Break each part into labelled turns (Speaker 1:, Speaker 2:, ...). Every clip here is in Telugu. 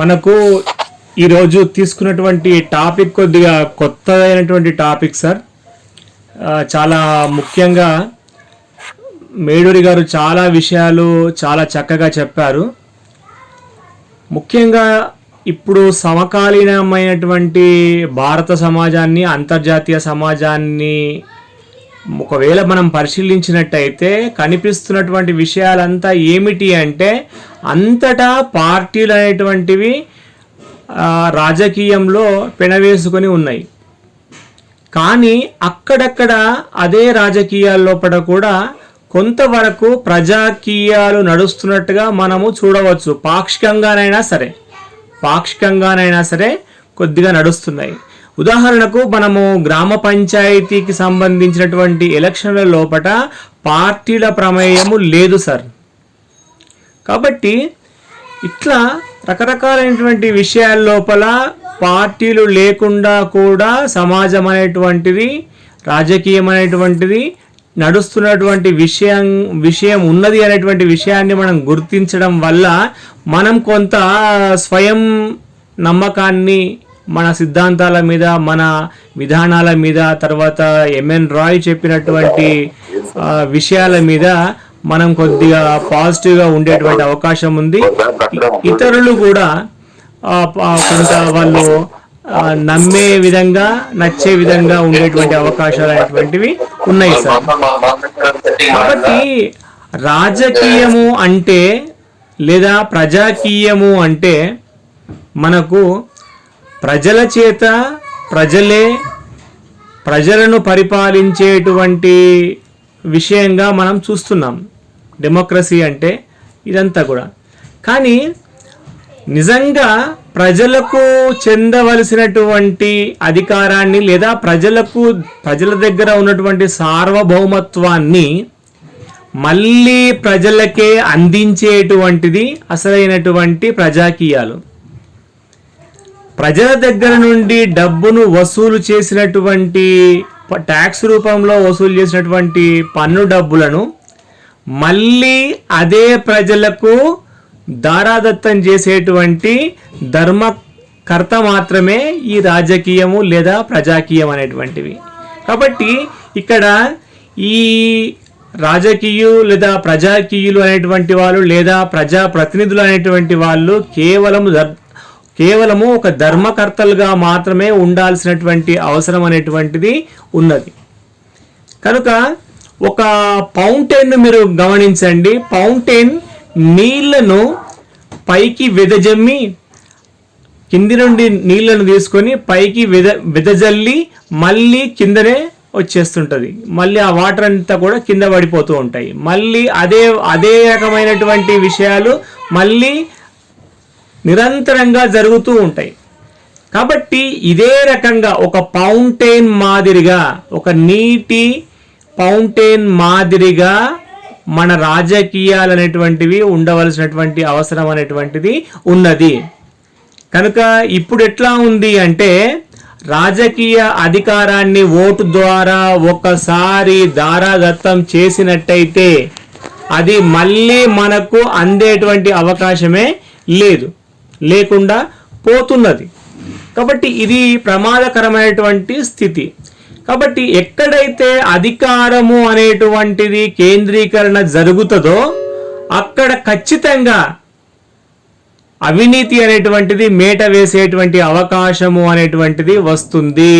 Speaker 1: మనకు ఈరోజు తీసుకున్నటువంటి టాపిక్ కొద్దిగా కొత్తదైనటువంటి టాపిక్ సార్. చాలా ముఖ్యంగా మేడూరి గారు చాలా విషయాలు చాలా చక్కగా చెప్పారు. ముఖ్యంగా ఇప్పుడు సమకాలీనమైనటువంటి భారత సమాజాన్ని, అంతర్జాతీయ సమాజాన్ని ఒకవేళ మనం పరిశీలించినట్టయితే కనిపిస్తున్నటువంటి విషయాలంతా ఏమిటి అంటే, అంతటా పార్టీలు అనేటువంటివి రాజకీయంలో పెనవేసుకొని ఉన్నాయి. కానీ అక్కడక్కడ అదే రాజకీయాల లోపల కూడా కొంతవరకు ప్రజాకీయాలు నడుస్తున్నట్టుగా మనము చూడవచ్చు. పాక్షికంగానైనా సరే కొద్దిగా నడుస్తున్నాయి. ఉదాహరణకు మనము గ్రామ పంచాయతీకి సంబంధించినటువంటి ఎలక్షన్ల లోపల పార్టీల ప్రమేయము లేదు సార్. కాబట్టి ఇట్లా రకరకాలైనటువంటి విషయాల లోపల పార్టీలు లేకుండా కూడా సమాజం అనేటువంటిది, రాజకీయం అనేటువంటిది నడుస్తున్నటువంటి విషయం ఉన్నది అనేటువంటి విషయాన్ని మనం గుర్తించడం వల్ల మనం కొంత స్వయం నమ్మకాన్ని మన సిద్ధాంతాల మీద, మన విధానాల మీద, తర్వాత ఎంఎన్ రాయ్ చెప్పినటువంటి విషయాల మీద మనం కొద్దిగా పాజిటివ్గా ఉండేటువంటి అవకాశం ఉంది. ఇతరులు కూడా కొంత వాళ్ళు నమ్మే విధంగా, నచ్చే విధంగా ఉండేటువంటి అవకాశాలు అనేటువంటివి ఉన్నాయి సార్. కాబట్టి రాజకీయము అంటే లేదా ప్రజాకీయము అంటే మనకు ప్రజల చేత ప్రజలను పరిపాలించేటువంటి విషయంగా మనం చూస్తున్నాం. డెమోక్రసీ అంటే ఇదంతా కూడా. కానీ నిజంగా ప్రజలకు చెందవలసినటువంటి అధికారాన్ని లేదా ప్రజల దగ్గర ఉన్నటువంటి సార్వభౌమత్వాన్ని మళ్ళీ ప్రజలకే అందించేటువంటిది అసలైనటువంటి ప్రజాకీయాలు. ప్రజల దగ్గర నుండి డబ్బును వసూలు చేసినటువంటి, ట్యాక్స్ రూపంలో వసూలు చేసినటువంటి పన్ను డబ్బులను మళ్ళీ అదే ప్రజలకు దారాదత్తం చేసేటువంటి ధర్మకర్త మాత్రమే ఈ రాజకీయము లేదా ప్రజాకీయం అనేటువంటివి. కాబట్టి ఇక్కడ ఈ రాజకీయులు లేదా ప్రజాకీయులు అనేటువంటి వాళ్ళు లేదా ప్రజాప్రతినిధులు అనేటువంటి వాళ్ళు కేవలము ఒక ధర్మకర్తలుగా మాత్రమే ఉండాల్సినటువంటి అవసరం అనేటువంటిది ఉన్నది. కనుక ఒక ఫౌంటైన్ మీరు గమనించండి. ఫౌంటైన్ నీళ్లను పైకి వెదజమ్మి, కింది నుండి నీళ్లను తీసుకొని పైకి వెదజల్లి మళ్ళీ కిందనే వచ్చేస్తుంటుంది. మళ్ళీ ఆ వాటర్ అంతా కూడా కింద పడిపోతూ ఉంటాయి. మళ్ళీ అదే రకమైనటువంటి విషయాలు మళ్ళీ నిరంతరంగా జరుగుతూ ఉంటాయి. కాబట్టి ఇదే రకంగా ఒక ఫౌంటైన్ మాదిరిగా, ఒక నీటి ఫౌంటైన్ మాదిరిగా మన రాజకీయాలు అనేటువంటివి ఉండవలసినటువంటి అవసరం అనేటువంటిది ఉన్నది. కనుక ఇప్పుడు ఎట్లా ఉంది అంటే, రాజకీయ అధికారాన్ని ఓటు ద్వారా ఒకసారి దారాదత్తం చేసినట్టయితే అది మళ్ళీ మనకు అందేటువంటి అవకాశమే లేకుండా పోతున్నది. కాబట్టి ఇది ప్రమాదకరమైనటువంటి స్థితి. కాబట్టి ఎక్కడైతే అధికారము అనేటువంటిది కేంద్రీకరణ జరుగుతుందో అక్కడ ఖచ్చితంగా అవినీతి అనేటువంటిది మేట వేసేటువంటి అవకాశము అనేటువంటిది వస్తుంది.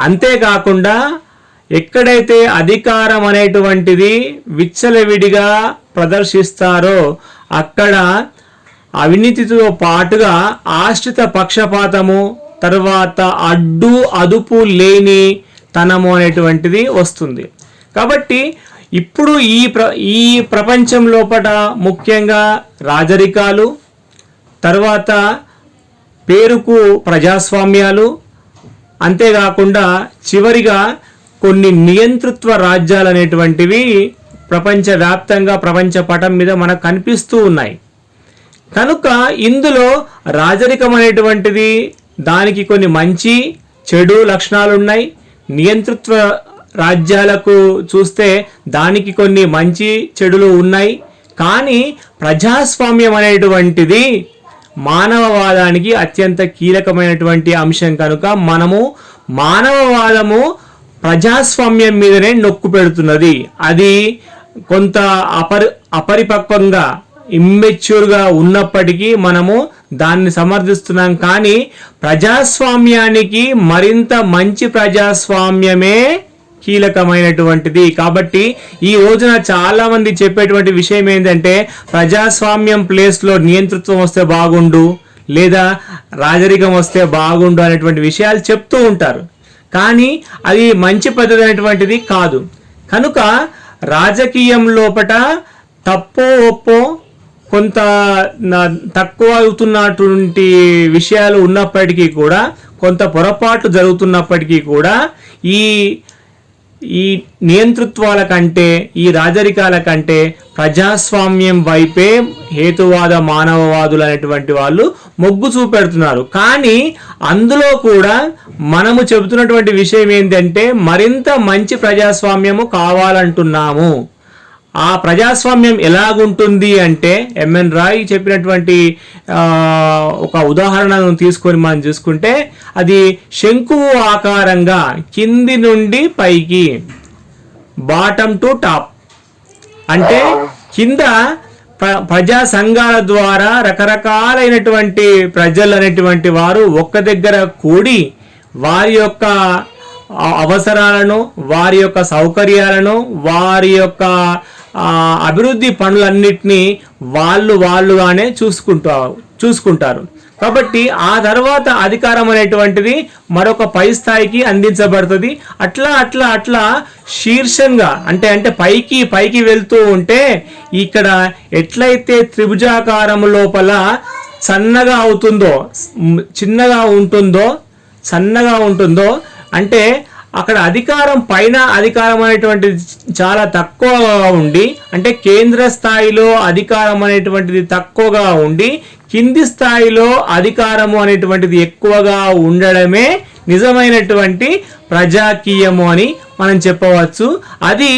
Speaker 1: అంతేకాకుండా ఎక్కడైతే అధికారం అనేటువంటిది విచ్చలవిడిగా ప్రదర్శిస్తారో అక్కడ అవినీతితో పాటుగా ఆశ్రిత పక్షపాతము, తర్వాత అదుపు లేని తనము అనేటువంటిది వస్తుంది. కాబట్టి ఇప్పుడు ఈ ప్రపంచం లోపల ముఖ్యంగా రాజరికాలు, తర్వాత పేరుకు ప్రజాస్వామ్యాలు, అంతేకాకుండా చివరిగా కొన్ని నియంతృత్వ రాజ్యాలు అనేటువంటివి ప్రపంచవ్యాప్తంగా ప్రపంచ పటం మీద మనకు కనిపిస్తూ ఉన్నాయి. కనుక ఇందులో రాజరికం అనేటువంటిది దానికి కొన్ని మంచి చెడు లక్షణాలు ఉన్నాయి. నియంతృత్వ రాజ్యాలకు చూస్తే దానికి కొన్ని మంచి చెడులు ఉన్నాయి. కానీ ప్రజాస్వామ్యం అనేటువంటిది మానవవాదానికి అత్యంత కీలకమైనటువంటి అంశం కనుక మనము మానవవాదము ప్రజాస్వామ్యం మీదనే నొక్కు పెడుతున్నది. అది కొంత అపరిపక్వంగా ఇమ్మెచ్యూర్గా ఉన్నప్పటికీ మనము దాన్ని సమర్థిస్తున్నాం. కానీ ప్రజాస్వామ్యానికి మరింత మంచి ప్రజాస్వామ్యమే కీలకమైనటువంటిది. కాబట్టి ఈ రోజున చాలా మంది చెప్పేటువంటి విషయం ఏంటంటే ప్రజాస్వామ్యం ప్లేస్లో నియంతృత్వం వస్తే బాగుండు, లేదా రాజరికం వస్తే బాగుండు అనేటువంటి విషయాలు చెప్తూ ఉంటారు. కానీ అది మంచి పద్ధతి అనేటువంటిది కాదు. కనుక రాజకీయం లోపట తప్పో ఒప్పో కొంత తక్కువ అవుతున్నటువంటి విషయాలు ఉన్నప్పటికీ కూడా, కొంత పొరపాట్లు జరుగుతున్నప్పటికీ కూడా ఈ నియంతృత్వాల కంటే, ఈ రాజరికాల కంటే ప్రజాస్వామ్యం వైపే హేతువాద మానవవాదులు అనేటువంటి వాళ్ళు మొగ్గు చూపెడుతున్నారు. కానీ అందులో కూడా మనము చెబుతున్నటువంటి విషయం ఏంటంటే మరింత మంచి ప్రజాస్వామ్యము కావాలంటున్నాము. ఆ ప్రజాస్వామ్యం ఎలాగుంటుంది అంటే ఎంఎన్ రాయ్ చెప్పినటువంటి ఒక ఉదాహరణను తీసుకొని మనం చూసుకుంటే అది శంకువు ఆకారంగా కింది నుండి పైకి, బాటమ్ టు టాప్. అంటే కింద ప్రజా సంఘాల ద్వారా రకరకాలైనటువంటి ప్రజలు అనేటువంటి వారు ఒక్క దగ్గర కూడి వారి యొక్క అవసరాలను, వారి యొక్క సౌకర్యాలను, వారి యొక్క అభివృద్ధి పనులన్నిటినీ వాళ్ళుగానే చూసుకుంటారు. కాబట్టి ఆ తర్వాత అధికారం అనేటువంటిది మరొక పై స్థాయికి అందించబడుతుంది. అట్లా శీర్షంగా అంటే పైకి వెళ్తూ ఉంటే ఇక్కడ ఎట్లయితే త్రిభుజాకారం లోపల సన్నగా అవుతుందో, చిన్నగా ఉంటుందో, సన్నగా ఉంటుందో, అంటే అక్కడ అధికారం అనేటువంటిది చాలా తక్కువగా ఉండి, అంటే కేంద్ర స్థాయిలో అధికారం అనేటువంటిది తక్కువగా ఉండి కింది స్థాయిలో అధికారము అనేటువంటిది ఎక్కువగా ఉండడమే నిజమైనటువంటి ప్రజాకీయము అని మనం చెప్పవచ్చు. అది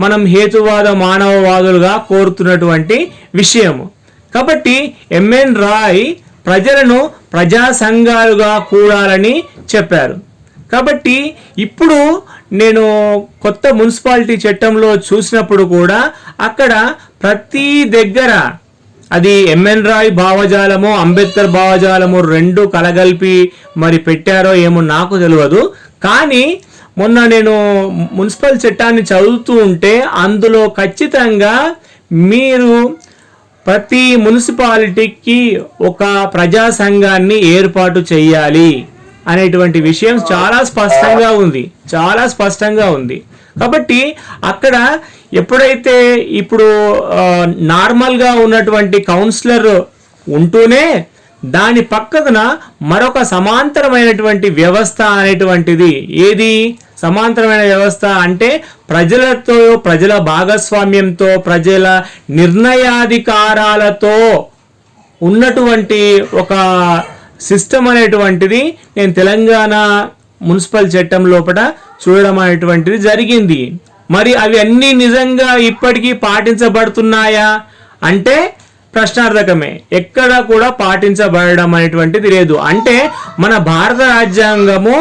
Speaker 1: మనం హేతువాద మానవవాదులుగా కోరుతున్నటువంటి విషయము. కాబట్టి ఎంఎన్ రాయ్ ప్రజలను ప్రజా సంఘాలుగా కూడాలని చెప్పారు. కాబట్టి ఇప్పుడు నేను కొత్త మున్సిపాలిటీ చట్టంలో చూసినప్పుడు కూడా అక్కడ ప్రతి దగ్గర అది ఎంఎన్ రాయ్ భావజాలము, అంబేద్కర్ భావజాలము రెండు కలగలిపి మరి పెట్టారో ఏమో నాకు తెలియదు. కానీ మొన్న నేను మున్సిపల్ చట్టాన్ని చదువుతూ ఉంటే అందులో ఖచ్చితంగా మీరు ప్రతి మున్సిపాలిటీకి ఒక ప్రజా సంఘాన్ని ఏర్పాటు చేయాలి అనేటువంటి విషయం చాలా స్పష్టంగా ఉంది. కాబట్టి అక్కడ ఎప్పుడైతే ఇప్పుడు నార్మల్గా ఉన్నటువంటి కౌన్సిలర్ ఉంటూనే దాని పక్కన మరొక సమాంతరమైనటువంటి వ్యవస్థ అనేటువంటిది, ఏది సమాంతరమైన వ్యవస్థ అంటే ప్రజలతో, ప్రజల భాగస్వామ్యంతో, ప్రజల నిర్ణయాధికారాలతో ఉన్నటువంటి ఒక సిస్టమ్ అనేటువంటిది నేను తెలంగాణ మున్సిపల్ చట్టం లోపల చూడడం అనేటువంటిది జరిగింది. మరి అవి అన్నీ నిజంగా ఇప్పటికీ పాటించబడుతున్నాయా అంటే ప్రశ్నార్థకమే. ఎక్కడ కూడా పాటించబడడం అనేటువంటిది లేదు. అంటే మన భారత రాజ్యాంగము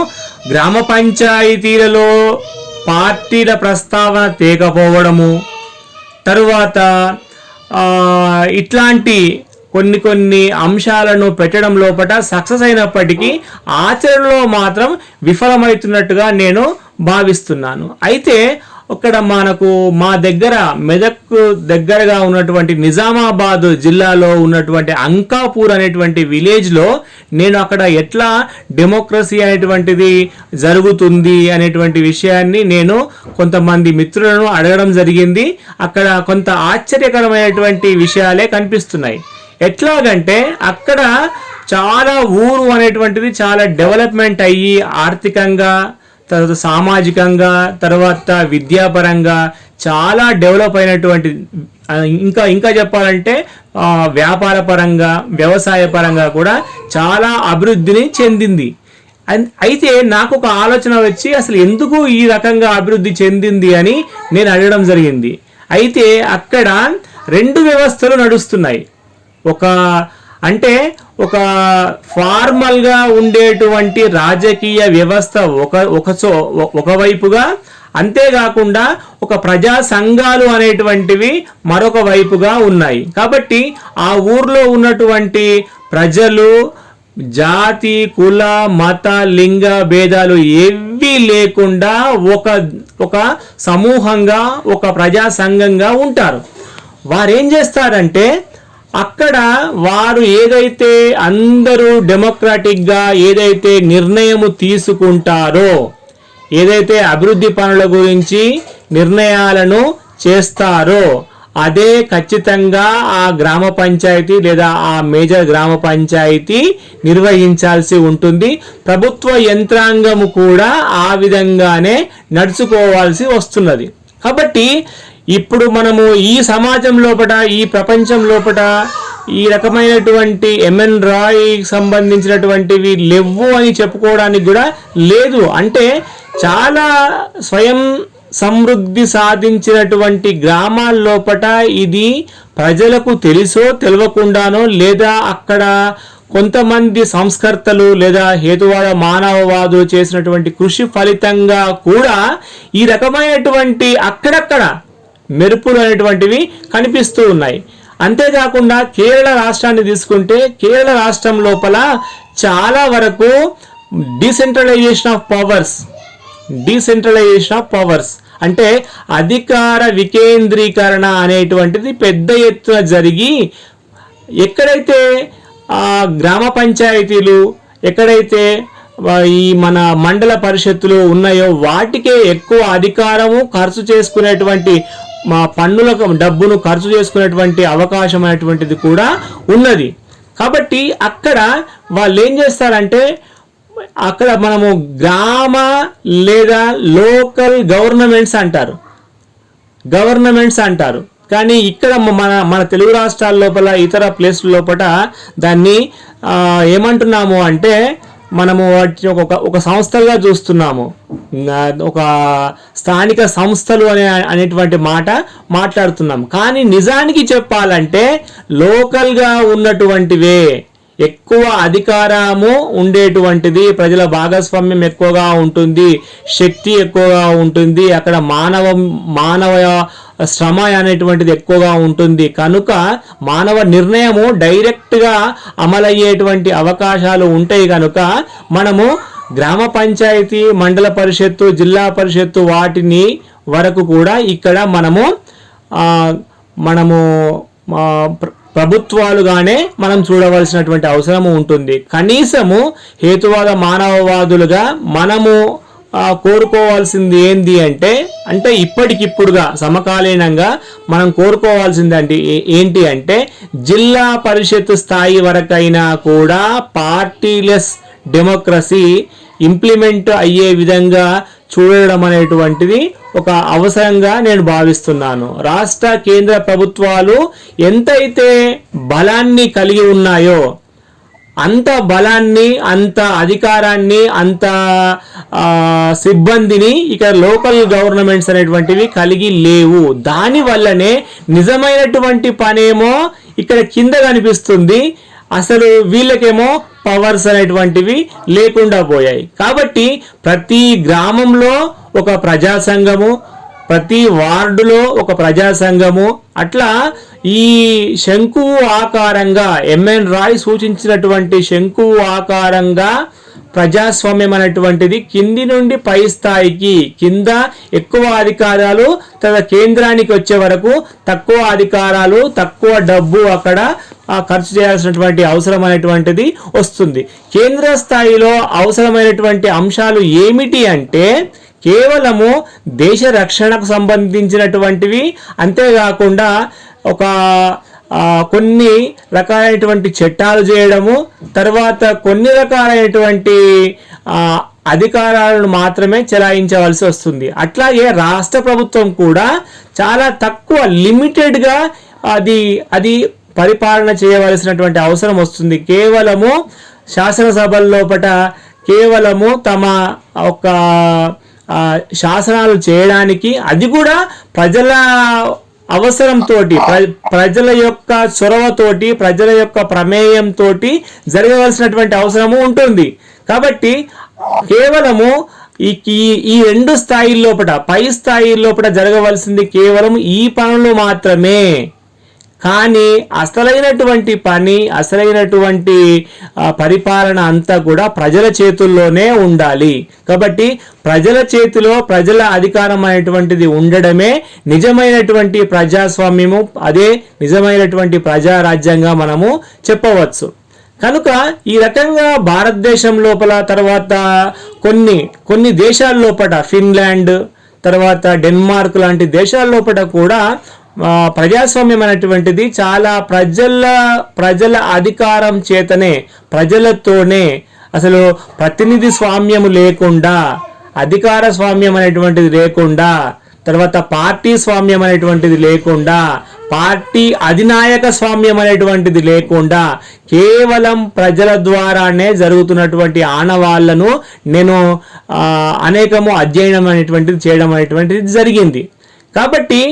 Speaker 1: గ్రామ పంచాయతీలలో పార్టీల ప్రస్తావన తేకపోవడము, తరువాత ఇట్లాంటి కొన్ని అంశాలను పెట్టడం లోపల సక్సెస్ అయినప్పటికీ ఆచరణలో మాత్రం విఫలమవుతున్నట్టుగా నేను భావిస్తున్నాను. అయితే ఇక్కడ మా దగ్గర మెదక్ దగ్గరగా ఉన్నటువంటి నిజామాబాద్ జిల్లాలో ఉన్నటువంటి అంకాపూర్ అనేటువంటి విలేజ్లో నేను అక్కడ ఎట్లా డెమోక్రసీ అనేటువంటిది జరుగుతుంది అనేటువంటి విషయాన్ని నేను కొంతమంది మిత్రులను అడగడం జరిగింది. అక్కడ కొంత ఆశ్చర్యకరమైనటువంటి విషయాలే కనిపిస్తున్నాయి. ఎట్లాగంటే అక్కడ చాలా ఊరు అనేటువంటిది చాలా డెవలప్మెంట్ అయ్యి ఆర్థికంగా, తర్వాత సామాజికంగా, తర్వాత విద్యాపరంగా చాలా డెవలప్ అయినటువంటి, ఇంకా చెప్పాలంటే వ్యాపార పరంగా, వ్యవసాయ పరంగా కూడా చాలా అభివృద్ధిని చెందింది. అయితే నాకు ఒక ఆలోచన వచ్చి అసలు ఎందుకు ఈ రకంగా అభివృద్ధి చెందింది అని నేను అడగడం జరిగింది. అయితే అక్కడ రెండు వ్యవస్థలు నడుస్తున్నాయి. ఒక అంటే ఒక ఫార్మల్గా ఉండేటువంటి రాజకీయ వ్యవస్థ ఒకవైపుగా, అంతేకాకుండా ఒక ప్రజా సంఘాలు అనేటువంటివి మరొక వైపుగా ఉన్నాయి. కాబట్టి ఆ ఊర్లో ఉన్నటువంటి ప్రజలు జాతి, కుల, మత, లింగ భేదాలు ఏవీ లేకుండా ఒక సమూహంగా, ఒక ప్రజా సంఘంగా ఉంటారు. వారు ఏం చేస్తారంటే అక్కడ వారు ఏదైతే అందరూ డెమోక్రాటిక్గా ఏదైతే నిర్ణయము తీసుకుంటారో, ఏదైతే అభివృద్ధి పనుల గురించి నిర్ణయాలను చేస్తారో అదే ఖచ్చితంగా ఆ గ్రామ పంచాయతీ లేదా ఆ మేజర్ గ్రామ పంచాయతీ నిర్వహించాల్సి ఉంటుంది. ప్రభుత్వ యంత్రాంగము కూడా ఆ విధంగానే నడుచుకోవాల్సి వస్తున్నది. కాబట్టి ఇప్పుడు మనము ఈ సమాజం లోపల, ఈ ప్రపంచం లోపల ఈ రకమైనటువంటి ఎంఎన్ రాయ్ సంబంధించినటువంటివి లేవు అని చెప్పుకోవడానికి కూడా లేదు. అంటే చాలా స్వయం సమృద్ధి సాధించినటువంటి గ్రామాల లోపల ఇది ప్రజలకు తెలుసో తెలియకుండానో, లేదా అక్కడ కొంతమంది సంస్కర్తలు లేదా హేతువాద మానవవాదులు చేసినటువంటి కృషి ఫలితంగా కూడా ఈ రకమైనటువంటి అక్కడక్కడ మెరుపులు అనేటువంటివి కనిపిస్తూ ఉన్నాయి. అంతేకాకుండా కేరళ రాష్ట్రాన్ని తీసుకుంటే కేరళ రాష్ట్రం లోపల చాలా వరకు డీసెంట్రలైజేషన్ ఆఫ్ పవర్స్ అంటే అధికార వికేంద్రీకరణ అనేటువంటిది పెద్ద ఎత్తున జరిగి, ఎక్కడైతే గ్రామ పంచాయతీలు, ఎక్కడైతే ఈ మన మండల పరిషత్తులు ఉన్నాయో వాటికే ఎక్కువ అధికారము, ఖర్చు చేసుకునేటువంటి పన్నుల డబ్బును ఖర్చు చేసుకునేటువంటి అవకాశం అనేటువంటిది కూడా ఉన్నది. కాబట్టి అక్కడ వాళ్ళు ఏం చేస్తారంటే అక్కడ మనము గ్రామ లేదా లోకల్ గవర్నమెంట్స్ అంటారు. కానీ ఇక్కడ మన తెలుగు రాష్ట్రాల లోపల, ఇతర ప్లేస్ల లోపల దాన్ని ఏమంటున్నాము అంటే మనము ఒక సంస్థలుగా చూస్తున్నాము. ఒక స్థానిక సంస్థలు అనేటువంటి మాట మాట్లాడుతున్నాం. కానీ నిజానికి చెప్పాలంటే లోకల్గా ఉన్నటువంటివే ఎక్కువ అధికారము ఉండేటువంటిది, ప్రజల భాగస్వామ్యం ఎక్కువగా ఉంటుంది, శక్తి ఎక్కువగా ఉంటుంది, అక్కడ మానవ శ్రమ అనేటువంటిది ఎక్కువగా ఉంటుంది. కనుక మానవ నిర్ణయము డైరెక్ట్గా అమలయ్యేటువంటి అవకాశాలు ఉంటాయి. కనుక మనము గ్రామ పంచాయతీ, మండల పరిషత్తు, జిల్లా పరిషత్తు వాటిని వరకు కూడా ఇక్కడ మనము ప్రభుత్వాలుగానే మనం చూడవలసినటువంటి అవసరము ఉంటుంది. కనీసము హేతువాద మానవవాదులుగా మనము కోరుకోవాల్సింది అంటే ఇప్పటికిప్పుడుగా సమకాలీనంగా మనం కోరుకోవాల్సింది ఏంటి అంటే జిల్లా పరిషత్ స్థాయి వరకైనా కూడా పార్టీలెస్ డెమోక్రసీ ఇంప్లిమెంట్ అయ్యే విధంగా చూడడం అనేటువంటిది ఒక అవసరంగా నేను భావిస్తున్నాను. రాష్ట్ర కేంద్ర ప్రభుత్వాలు ఎంతైతే బలాన్ని కలిగి ఉన్నాయో అంత బలాన్ని, అంత అధికారాన్ని, అంత సిబ్బందిని ఇక్కడ లోకల్ గవర్నమెంట్స్ అనేటువంటివి కలిగి లేవు. దాని వల్లనే నిజమైనటువంటి పనేమో ఇక్కడ కింద కనిపిస్తుంది, అసలు వీళ్ళకేమో పవర్స్ అనేటువంటివి లేకుండా పోయాయి. కాబట్టి ప్రతి గ్రామంలో ఒక ప్రజా సంఘము, ప్రతి వార్డులో ఒక ప్రజా సంఘము, అట్లా ఈ శంకువు ఆకారంగా ఎంఎన్ రాయ్ సూచించినటువంటి శంకువు ఆకారంగా ప్రజాస్వామ్యం అనేటువంటిది కింది నుండి పై స్థాయికి, కింద ఎక్కువ అధికారాలు, తర్వాత కేంద్రానికి వచ్చే వరకు తక్కువ అధికారాలు, తక్కువ డబ్బు అక్కడ ఖర్చు చేయాల్సినటువంటి అవసరం అనేటువంటిది వస్తుంది. కేంద్ర స్థాయిలో అవసరమైనటువంటి అంశాలు ఏమిటి అంటే కేవలము దేశ రక్షణకు సంబంధించినటువంటివి, అంతేకాకుండా ఒక కొన్ని రకాలైనటువంటి చట్టాలు చేయడము, తర్వాత కొన్ని రకాలైనటువంటి అధికారాలను మాత్రమే చెలాయించవలసి వస్తుంది. అట్లాగే రాష్ట్ర ప్రభుత్వం కూడా చాలా తక్కువ లిమిటెడ్గా అది పరిపాలన చేయవలసినటువంటి అవసరం వస్తుంది. కేవలము శాసనసభల లోపల కేవలము తమ ఒక శాసనాలు చేయడానికి, అది కూడా ప్రజల అవసరంతో, ప్రజల యొక్క చొరవతోటి, ప్రజల యొక్క ప్రమేయంతో జరగవలసినటువంటి అవసరము ఉంటుంది. కాబట్టి కేవలము ఈ రెండు స్థాయిల లోపల, పై స్థాయి లోపల జరగవలసింది కేవలం ఈ పనులు మాత్రమే. కానీ అసలైనటువంటి పని, అసలైనటువంటి పరిపాలన అంతా కూడా ప్రజల చేతుల్లోనే ఉండాలి. కాబట్టి ప్రజల చేతిలో ప్రజల అధికారం అనేటువంటిది ఉండడమే నిజమైనటువంటి ప్రజాస్వామ్యము, అదే నిజమైనటువంటి ప్రజారాజ్యంగా మనము చెప్పవచ్చు. కనుక ఈ రకంగా భారతదేశం లోపల, తర్వాత కొన్ని దేశాల లోపల, ఫిన్లాండ్, తర్వాత డెన్మార్క్ లాంటి దేశాల లోపల కూడా ప్రజాస్వామ్యం అనేటువంటిది చాలా ప్రజల అధికారం చేతనే, ప్రజలతోనే, అసలు ప్రతినిధి స్వామ్యము లేకుండా, అధికార స్వామ్యం అనేటువంటిది లేకుండా, తర్వాత పార్టీ స్వామ్యం అనేటువంటిది లేకుండా, పార్టీ అధినాయక స్వామ్యం అనేటువంటిది లేకుండా, కేవలం ప్రజల ద్వారానే జరుగుతున్నటువంటి ఆనవాళ్లను నేను అనేకము అధ్యయనం అనేటువంటిది చేయడం అనేటువంటిది జరిగింది. కాబట్టి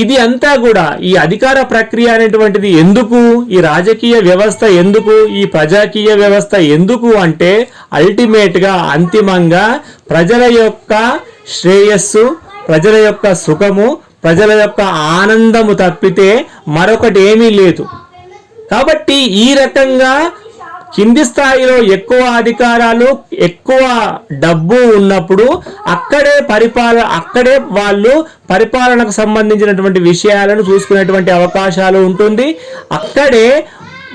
Speaker 1: ఇది అంతా కూడా, ఈ అధికార ప్రక్రియ అనేటువంటిది ఎందుకు, ఈ రాజకీయ వ్యవస్థ ఎందుకు, ఈ ప్రజాకీయ వ్యవస్థ ఎందుకు అంటే అల్టిమేట్గా, అంతిమంగా ప్రజల యొక్క శ్రేయస్సు, ప్రజల యొక్క సుఖము, ప్రజల యొక్క ఆనందము తప్పితే మరొకటి ఏమీ లేదు. కాబట్టి ఈ రకంగా కింది స్థాయిలో ఎక్కువ అధికారాలు, ఎక్కువ డబ్బు ఉన్నప్పుడు అక్కడే వాళ్ళు పరిపాలనకు సంబంధించినటువంటి విషయాలను చూసుకునేటువంటి అవకాశాలు ఉంటుంది. అక్కడే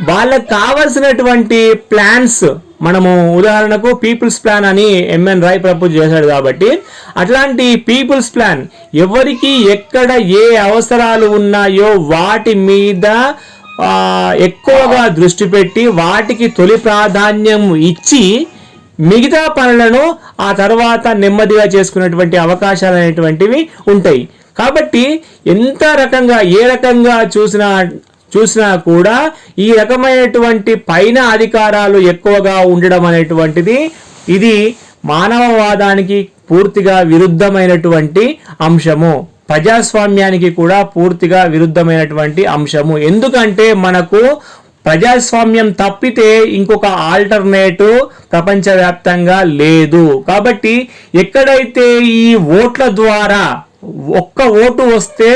Speaker 1: వాళ్ళకు కావలసినటువంటి ప్లాన్స్, మనము ఉదాహరణకు పీపుల్స్ ప్లాన్ అని ఎంఎన్ రాయ్ ప్రపోజ్ చేశాడు. కాబట్టి అట్లాంటి పీపుల్స్ ప్లాన్ ఎవరికి ఎక్కడ ఏ అవసరాలు ఉన్నాయో వాటి మీద ఎక్కువగా దృష్టి పెట్టి, వాటికి తొలి ప్రాధాన్యం ఇచ్చి మిగతా పనులను ఆ తర్వాత నెమ్మదిగా చేసుకునేటువంటి అవకాశాలు అనేటువంటివి ఉంటాయి. కాబట్టి ఏ రకంగా చూసినా కూడా ఈ రకమైనటువంటి పైన అధికారాలు ఎక్కువగా ఉండడం అనేటువంటిది ఇది మానవవాదానికి పూర్తిగా విరుద్ధమైనటువంటి అంశము, ప్రజాస్వామ్యానికి కూడా పూర్తిగా విరుద్ధమైనటువంటి అంశము. ఎందుకంటే మనకు ప్రజాస్వామ్యం తప్పితే ఇంకొక ఆల్టర్నేటివ్ ప్రపంచవ్యాప్తంగా లేదు. కాబట్టి ఎక్కడైతే ఈ ఓట్ల ద్వారా ఒక్క ఓటు వస్తే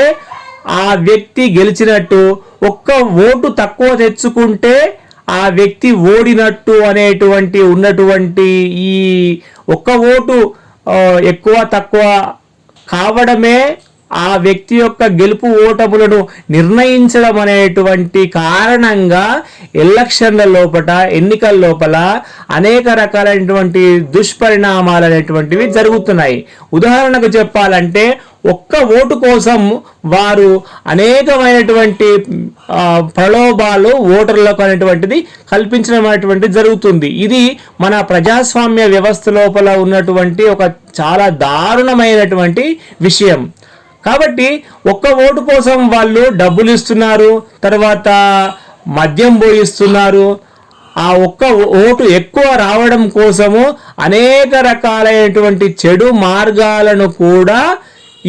Speaker 1: ఆ వ్యక్తి గెలిచినట్టు, ఒక్క ఓటు తక్కువ తెచ్చుకుంటే ఆ వ్యక్తి ఓడినట్టు అనేటువంటి ఉన్నటువంటి ఈ ఒక్క ఓటు ఎక్కువ తక్కువ కావడమే ఆ వ్యక్తి యొక్క గెలుపు ఓటములను నిర్ణయించడం అనేటువంటి కారణంగా ఎన్నికల లోపల అనేక రకాలైనటువంటి దుష్పరిణామాలు అనేటువంటివి జరుగుతున్నాయి. ఉదాహరణకు చెప్పాలంటే ఒక్క ఓటు కోసం వారు అనేకమైనటువంటి ప్రలోభాలు ఓటర్లకు అనేటువంటిది కల్పించడం అనేటువంటిది జరుగుతుంది. ఇది మన ప్రజాస్వామ్య వ్యవస్థ లోపల ఉన్నటువంటి ఒక చాలా దారుణమైనటువంటి విషయం. కాబట్టి ఒక్క ఓటు కోసం వాళ్ళు డబ్బులు ఇస్తున్నారు, తర్వాత మద్యం పోయిస్తున్నారు. ఆ ఒక్క ఓటు ఎక్కువ రావడం కోసము అనేక రకాలైనటువంటి చెడు మార్గాలను కూడా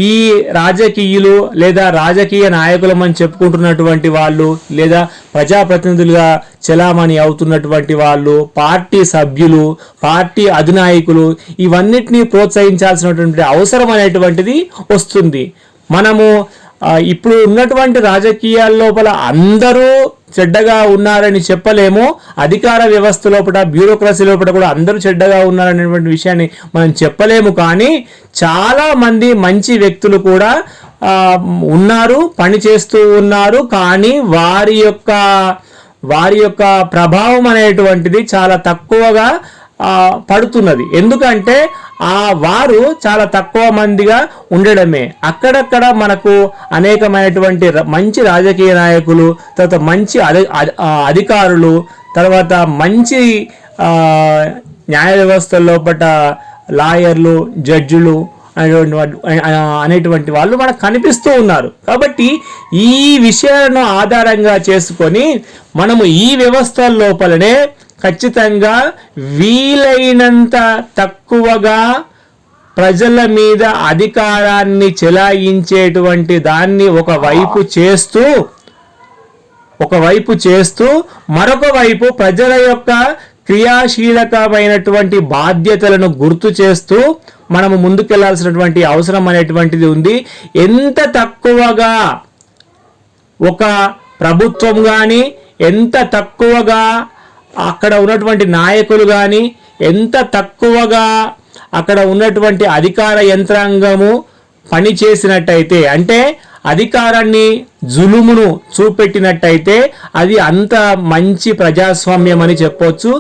Speaker 1: ఈ రాజకీయులు లేదా రాజకీయ నాయకులమని చెప్పుకుంటున్నటువంటి వాళ్ళు, లేదా ప్రజాప్రతినిధులుగా చలామణి అవుతున్నటువంటి వాళ్ళు, పార్టీ సభ్యులు, పార్టీ అధినాయకులు, ఇవన్నిటినీ ప్రోత్సహించాల్సినటువంటి అవసరం అనేటువంటిది వస్తుంది. మనము ఇప్పుడు ఉన్నటువంటి రాజకీయాల లోపల అందరూ చెడ్డగా ఉన్నారని చెప్పలేము. అధికార వ్యవస్థ లోపల, బ్యూరోక్రసీ లోపల కూడా అందరూ చెడ్డగా ఉన్నారనేటువంటి విషయాన్ని మనం చెప్పలేము. కానీ చాలా మంది మంచి వ్యక్తులు కూడా ఉన్నారు, పని చేస్తూ ఉన్నారు. కానీ వారి యొక్క ప్రభావం అనేటువంటిది చాలా తక్కువగా పడుతున్నది. ఎందుకంటే వారు చాలా తక్కువ మందిగా ఉండడమే. అక్కడక్కడ మనకు అనేకమైనటువంటి మంచి రాజకీయ నాయకులు, తర్వాత మంచి అధికారులు, తర్వాత మంచి న్యాయ వ్యవస్థ లోపల లాయర్లు, జడ్జిలు అనేటువంటి వాళ్ళు మనకు కనిపిస్తూ ఉన్నారు. కాబట్టి ఈ విషయాలను ఆధారంగా చేసుకొని మనము ఈ వ్యవస్థ లోపలనే ఖచ్చితంగా వీలైనంత తక్కువగా ప్రజల మీద అధికారాన్ని చెలాయించేటువంటి దాన్ని ఒకవైపు చేస్తూ మరొక వైపు ప్రజల యొక్క క్రియాశీలకమైనటువంటి బాధ్యతలను గుర్తు చేస్తూ మనము ముందుకెళ్లాల్సినటువంటి అవసరం అనేటువంటిది ఉంది. ఎంత తక్కువగా ఒక ప్రభుత్వం కానీ, ఎంత తక్కువగా అక్కడ ఉన్నటువంటి నాయకులు కానీ, ఎంత తక్కువగా అక్కడ ఉన్నటువంటి అధికార యంత్రాంగము పనిచేసినట్టయితే, అంటే అధికారాన్ని జులుమును చూపెట్టినట్టయితే అది అంత మంచి ప్రజాస్వామ్యం అని చెప్పవచ్చు.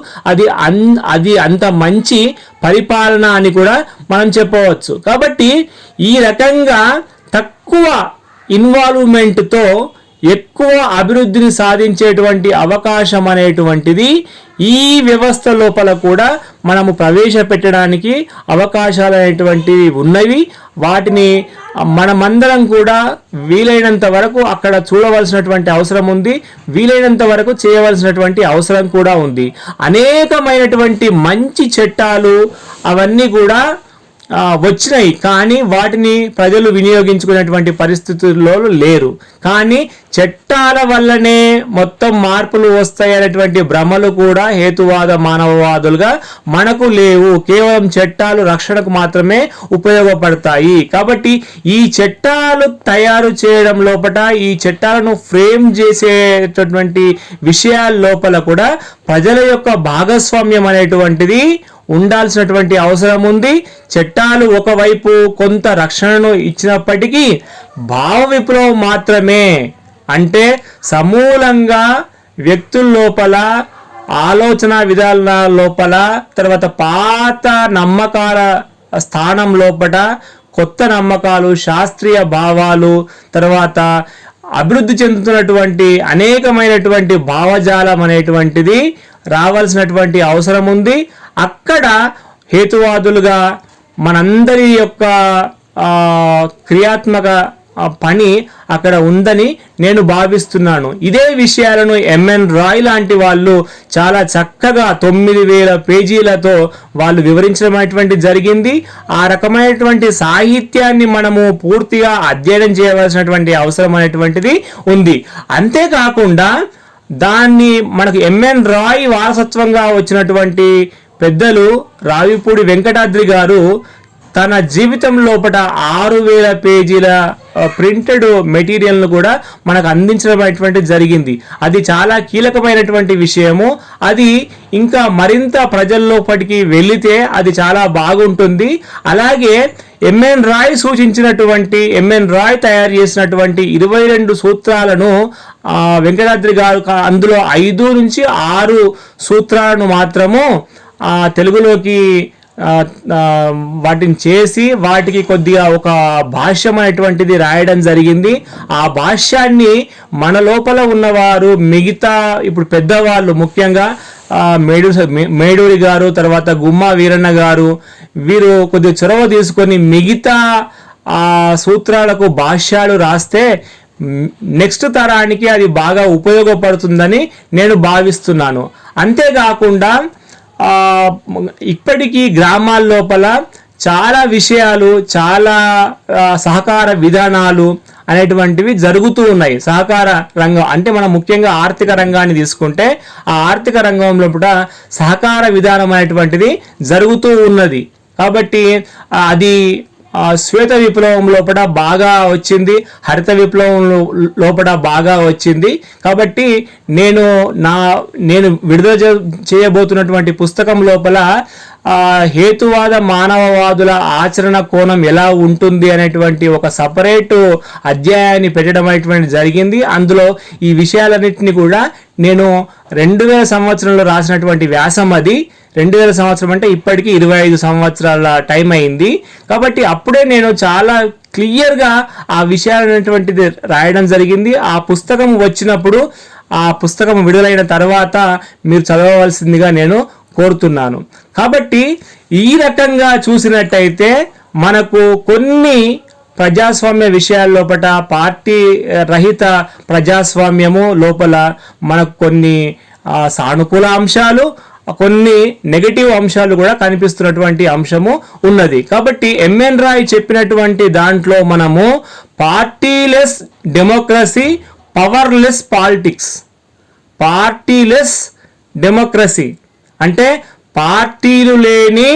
Speaker 1: అది అంత మంచి పరిపాలన అని కూడా మనం చెప్పవచ్చు. కాబట్టి ఈ రకంగా తక్కువ ఇన్వాల్వ్మెంట్తో ఎక్కువ అభివృద్ధిని సాధించేటువంటి అవకాశం అనేటువంటిది ఈ వ్యవస్థ లోపల కూడా మనము ప్రవేశపెట్టడానికి అవకాశాలు అనేటువంటివి ఉన్నవి. వాటిని మనమందరం కూడా వీలైనంత వరకు అక్కడ చూడవలసినటువంటి అవసరం ఉంది, వీలైనంత వరకు చేయవలసినటువంటి అవసరం కూడా ఉంది. అనేకమైనటువంటి మంచి చట్టాలు అవన్నీ కూడా వచ్చినాయి, కానీ వాటిని ప్రజలు వినియోగించుకునేటువంటి పరిస్థితుల్లో లేరు. కానీ చట్టాల వల్లనే మొత్తం మార్పులు వస్తాయనేటువంటి భ్రమలు కూడా హేతువాద మానవవాదులుగా మనకు లేవు. కేవలం చట్టాలు రక్షణకు మాత్రమే ఉపయోగపడతాయి. కాబట్టి ఈ చట్టాలు తయారు చేయడం లోపల, ఈ చట్టాలను ఫ్రేమ్ చేసేటటువంటి విషయాల లోపల కూడా ప్రజల యొక్క భాగస్వామ్యం అనేటువంటిది ఉండాల్సినటువంటి అవసరం ఉంది. చట్టాలు ఒకవైపు కొంత రక్షణను ఇచ్చినప్పటికీ భావ విప్లవం మాత్రమే, అంటే సమూలంగా వ్యక్తుల లోపల, ఆలోచన విధానాల లోపల, తర్వాత పాత నమ్మకాల స్థానం లోపల కొత్త నమ్మకాలు, శాస్త్రీయ భావాలు, తర్వాత అభివృద్ధి చెందుతున్నటువంటి అనేకమైనటువంటి భావజాలం అనేటువంటిది రావాల్సినటువంటి అవసరం ఉంది. అక్కడ హేతువాదులుగా మనందరి యొక్క క్రియాత్మక పని అక్కడ ఉందని నేను భావిస్తున్నాను. ఇదే విషయాలను ఎంఎన్ రాయ్ లాంటి వాళ్ళు చాలా చక్కగా 9000 పేజీలతో వాళ్ళు వివరించడం జరిగింది. ఆ రకమైనటువంటి సాహిత్యాన్ని మనము పూర్తిగా అధ్యయనం చేయవలసినటువంటి అవసరం అనేటువంటిది ఉంది. అంతేకాకుండా దాన్ని మనకు ఎంఎన్ రాయ్ వారసత్వంగా వచ్చినటువంటి పెద్దలు రావిపూడి వెంకటాద్రి గారు తన జీవితం లోపల 6000 పేజీల ప్రింటెడ్ మెటీరియల్ను కూడా మనకు అందించడం జరిగింది. అది చాలా కీలకమైనటువంటి విషయము. అది ఇంకా మరింత ప్రజల్లోపటికి వెళితే అది చాలా బాగుంటుంది. అలాగే ఎంఎన్ రాయ్ తయారు చేసినటువంటి 22 సూత్రాలను వెంకటాద్రి గారు అందులో 5 నుంచి 6 సూత్రాలను మాత్రము తెలుగులోకి వాటిని చేసి వాటికి కొద్దిగా ఒక భాష్యం అనేటువంటిది రాయడం జరిగింది. ఆ భాష్యాన్ని మన లోపల ఉన్నవారు, మిగతా ఇప్పుడు పెద్దవాళ్ళు, ముఖ్యంగా మేడూరి గారు, తర్వాత గుమ్మా వీరన్న గారు, వీరు కొద్దిగా చొరవ తీసుకొని మిగతా సూత్రాలకు భాష్యాలు రాస్తే నెక్స్ట్ తరానికి అది బాగా ఉపయోగపడుతుందని నేను భావిస్తున్నాను. అంతేకాకుండా ఇప్పటికీ గ్రామాల లోపల చాలా విషయాలు, చాలా సహకార విధానాలు అనేటువంటివి జరుగుతూ ఉన్నాయి. సహకార రంగం అంటే మనం ముఖ్యంగా ఆర్థిక రంగాన్ని తీసుకుంటే ఆ ఆర్థిక రంగంలో కూడా సహకార విధానం అనేటువంటిది జరుగుతూ ఉన్నది. కాబట్టి అది శ్వేత విప్లవం లోపల బాగా వచ్చింది, హరిత విప్లవం లోపల బాగా వచ్చింది. కాబట్టి నేను విడుదల చేయబోతున్నటువంటి పుస్తకం లోపల హేతువాద మానవవాదుల ఆచరణ కోణం ఎలా ఉంటుంది అనేటువంటి ఒక సపరేట్ అధ్యాయాన్ని పెట్టడం అనేటువంటి జరిగింది. అందులో ఈ విషయాలన్నింటినీ కూడా నేను 2000 సంవత్సరంలో రాసినటువంటి వ్యాసం, అది 2000 సంవత్సరం అంటే ఇప్పటికీ 25 సంవత్సరాల టైం అయింది. కాబట్టి అప్పుడే నేను చాలా క్లియర్గా ఆ విషయాలనేటువంటిది రాయడం జరిగింది. ఆ పుస్తకం వచ్చినప్పుడు, ఆ పుస్తకం విడుదలైన తర్వాత మీరు చదవవలసిందిగా నేను కోరుతున్నాను. కాబట్టి ఈ రకంగా చూసినట్టయితే మనకు కొన్ని ప్రజాస్వామ్య విషయాల లోపల, పార్టీ రహిత ప్రజాస్వామ్యము లోపల మనకు కొన్ని సానుకూల అంశాలు, కొన్ని నెగటివ్ అంశాలు కూడా కనిపిస్తున్నటువంటి అంశము ఉన్నది. కాబట్టి ఎంఎన్ రాయ్ చెప్పినటువంటి దాంట్లో మనము partyless democracy, powerless politics, partyless democracy అంటే పార్టీలు లేని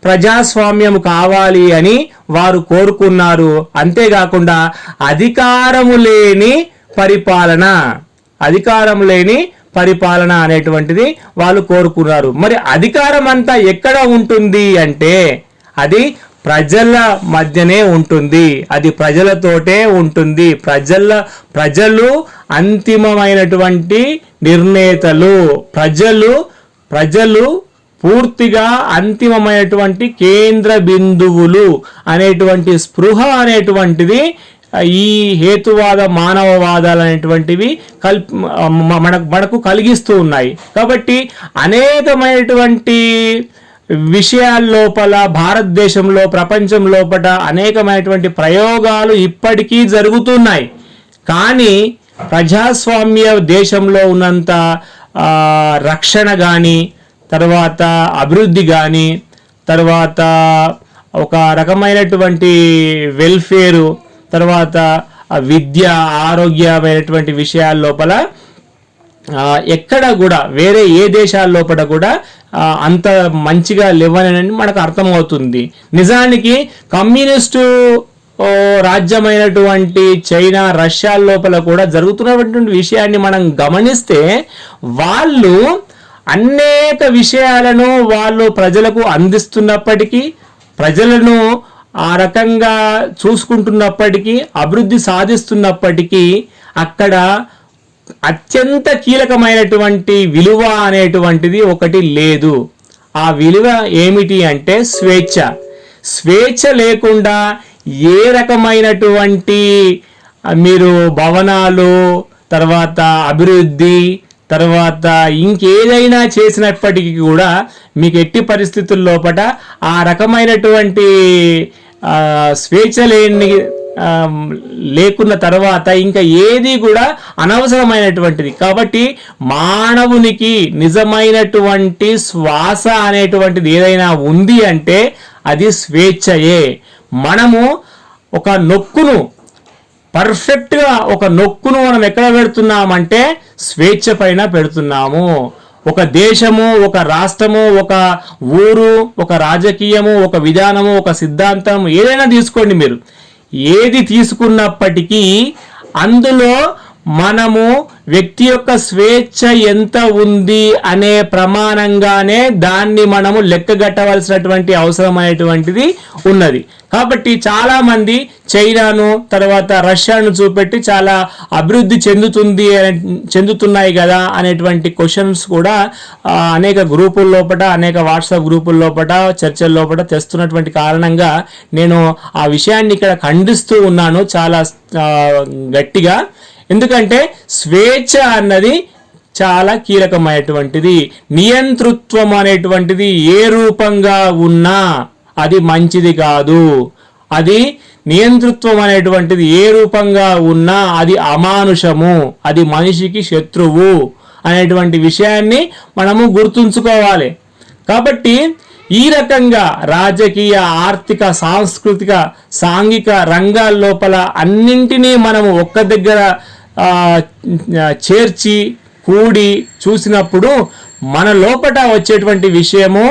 Speaker 1: ప్రజాస్వామ్యం కావాలి అని వారు కోరుకున్నారు. అంతేకాకుండా అధికారము లేని పరిపాలన, అధికారం లేని పరిపాలన అనేటువంటిది వాళ్ళు కోరుకున్నారు. మరి అధికారం అంతా ఎక్కడ ఉంటుంది అంటే అది ప్రజల మధ్యనే ఉంటుంది, అది ప్రజలతోటే ఉంటుంది. ప్రజలు అంతిమమైనటువంటి నిర్ణేతలు, ప్రజలు పూర్తిగా అంతిమమైనటువంటి కేంద్ర బిందువులు అనేటువంటి స్పృహ అనేటువంటిది ఈ హేతువాద మానవవాదాలు అనేటువంటివి మనకు కలిగిస్తూ ఉన్నాయి. కాబట్టి అనేకమైనటువంటి విషయాల లోపల భారతదేశంలో, ప్రపంచం లోపల అనేకమైనటువంటి ప్రయోగాలు ఇప్పటికీ జరుగుతున్నాయి. కానీ ప్రజాస్వామ్య దేశంలో ఉన్నంత రక్షణ కానీ, తర్వాత అభివృద్ధి కానీ, తర్వాత ఒక రకమైనటువంటి వెల్ఫేరు, తర్వాత విద్య, ఆరోగ్యమైనటువంటి విషయాల లోపల ఎక్కడ కూడా వేరే ఏ దేశాల లోపల కూడా అంత మంచిగా లేవని మనకు అర్థమవుతుంది. నిజానికి కమ్యూనిస్టు రాజ్యమైనటువంటి చైనా, రష్యా లోపల కూడా జరుగుతున్నటువంటి విషయాన్ని మనం గమనిస్తే వాళ్ళు అనేక విషయాలను వాళ్ళు ప్రజలకు అందిస్తున్నప్పటికీ, ప్రజలను ఆ రకంగా చూసుకుంటున్నప్పటికీ, అభివృద్ధి సాధిస్తున్నప్పటికీ అక్కడ అత్యంత కీలకమైనటువంటి విలువ అనేటువంటిది ఒకటి లేదు. ఆ విలువ ఏమిటి అంటే స్వేచ్ఛ. స్వేచ్ఛ లేకుండా ఏ రకమైనటువంటి మీరు భవనాలు, తర్వాత అభివృద్ధి, తర్వాత ఇంకేదైనా చేసినప్పటికీ కూడా మీకు ఎట్టి పరిస్థితుల లోపల ఆ రకమైనటువంటి స్వేచ్ఛ లేకున్న తర్వాత ఇంకా ఏది కూడా అనవసరమైనటువంటిది. కాబట్టి మానవునికి నిజమైనటువంటి శ్వాస అనేటువంటిది ఏదైనా ఉంది అంటే అది స్వేచ్ఛయే. మనము ఒక నొక్కును, పర్ఫెక్ట్గా ఒక నొక్కును మనం ఎక్కడ పెడుతున్నామంటే స్వేచ్ఛ పైన పెడుతున్నాము. ఒక దేశము, ఒక రాష్ట్రము, ఒక ఊరు, ఒక రాజకీయము, ఒక విధానము, ఒక సిద్ధాంతం ఏదైనా తీసుకోండి, మీరు ఏది తీసుకున్నప్పటికీ అందులో మనము వ్యక్తి యొక్క స్వేచ్ఛ ఎంత ఉంది అనే ప్రమాణంగానే దాన్ని మనము లెక్కగట్టవలసినటువంటి అవసరమైనటువంటిది ఉన్నది. కాబట్టి చాలా మంది చైనాను, తర్వాత రష్యాను చూపెట్టి చాలా అభివృద్ధి చెందుతున్నాయి కదా అనేటువంటి క్వశ్చన్స్ కూడా అనేక గ్రూపుల లోపల, అనేక వాట్సాప్ గ్రూపుల లోపల, చర్చల లోపల తెస్తున్నటువంటి కారణంగా నేను ఆ విషయాన్ని ఇక్కడ ఖండిస్తూ ఉన్నాను చాలా గట్టిగా. ఎందుకంటే స్వేచ్ఛ అన్నది చాలా కీలకమైనటువంటిది. నియంతృత్వం అనేటువంటిది ఏ రూపంగా ఉన్నా అది మంచిది కాదు. అది నియంతృత్వం అనేటువంటిది ఏ రూపంగా ఉన్నా అది అమానుషము, అది మనిషికి శత్రువు అనేటువంటి విషయాన్ని మనము గుర్తుంచుకోవాలి. కాబట్టి ఈ రకంగా రాజకీయ, ఆర్థిక, సాంస్కృతిక, సాంఘిక రంగాల లోపల అన్నింటినీ మనము ఒక్క దగ్గర చేర్చి కూడి చూసినప్పుడు మన లోపల వచ్చేటువంటి విషయము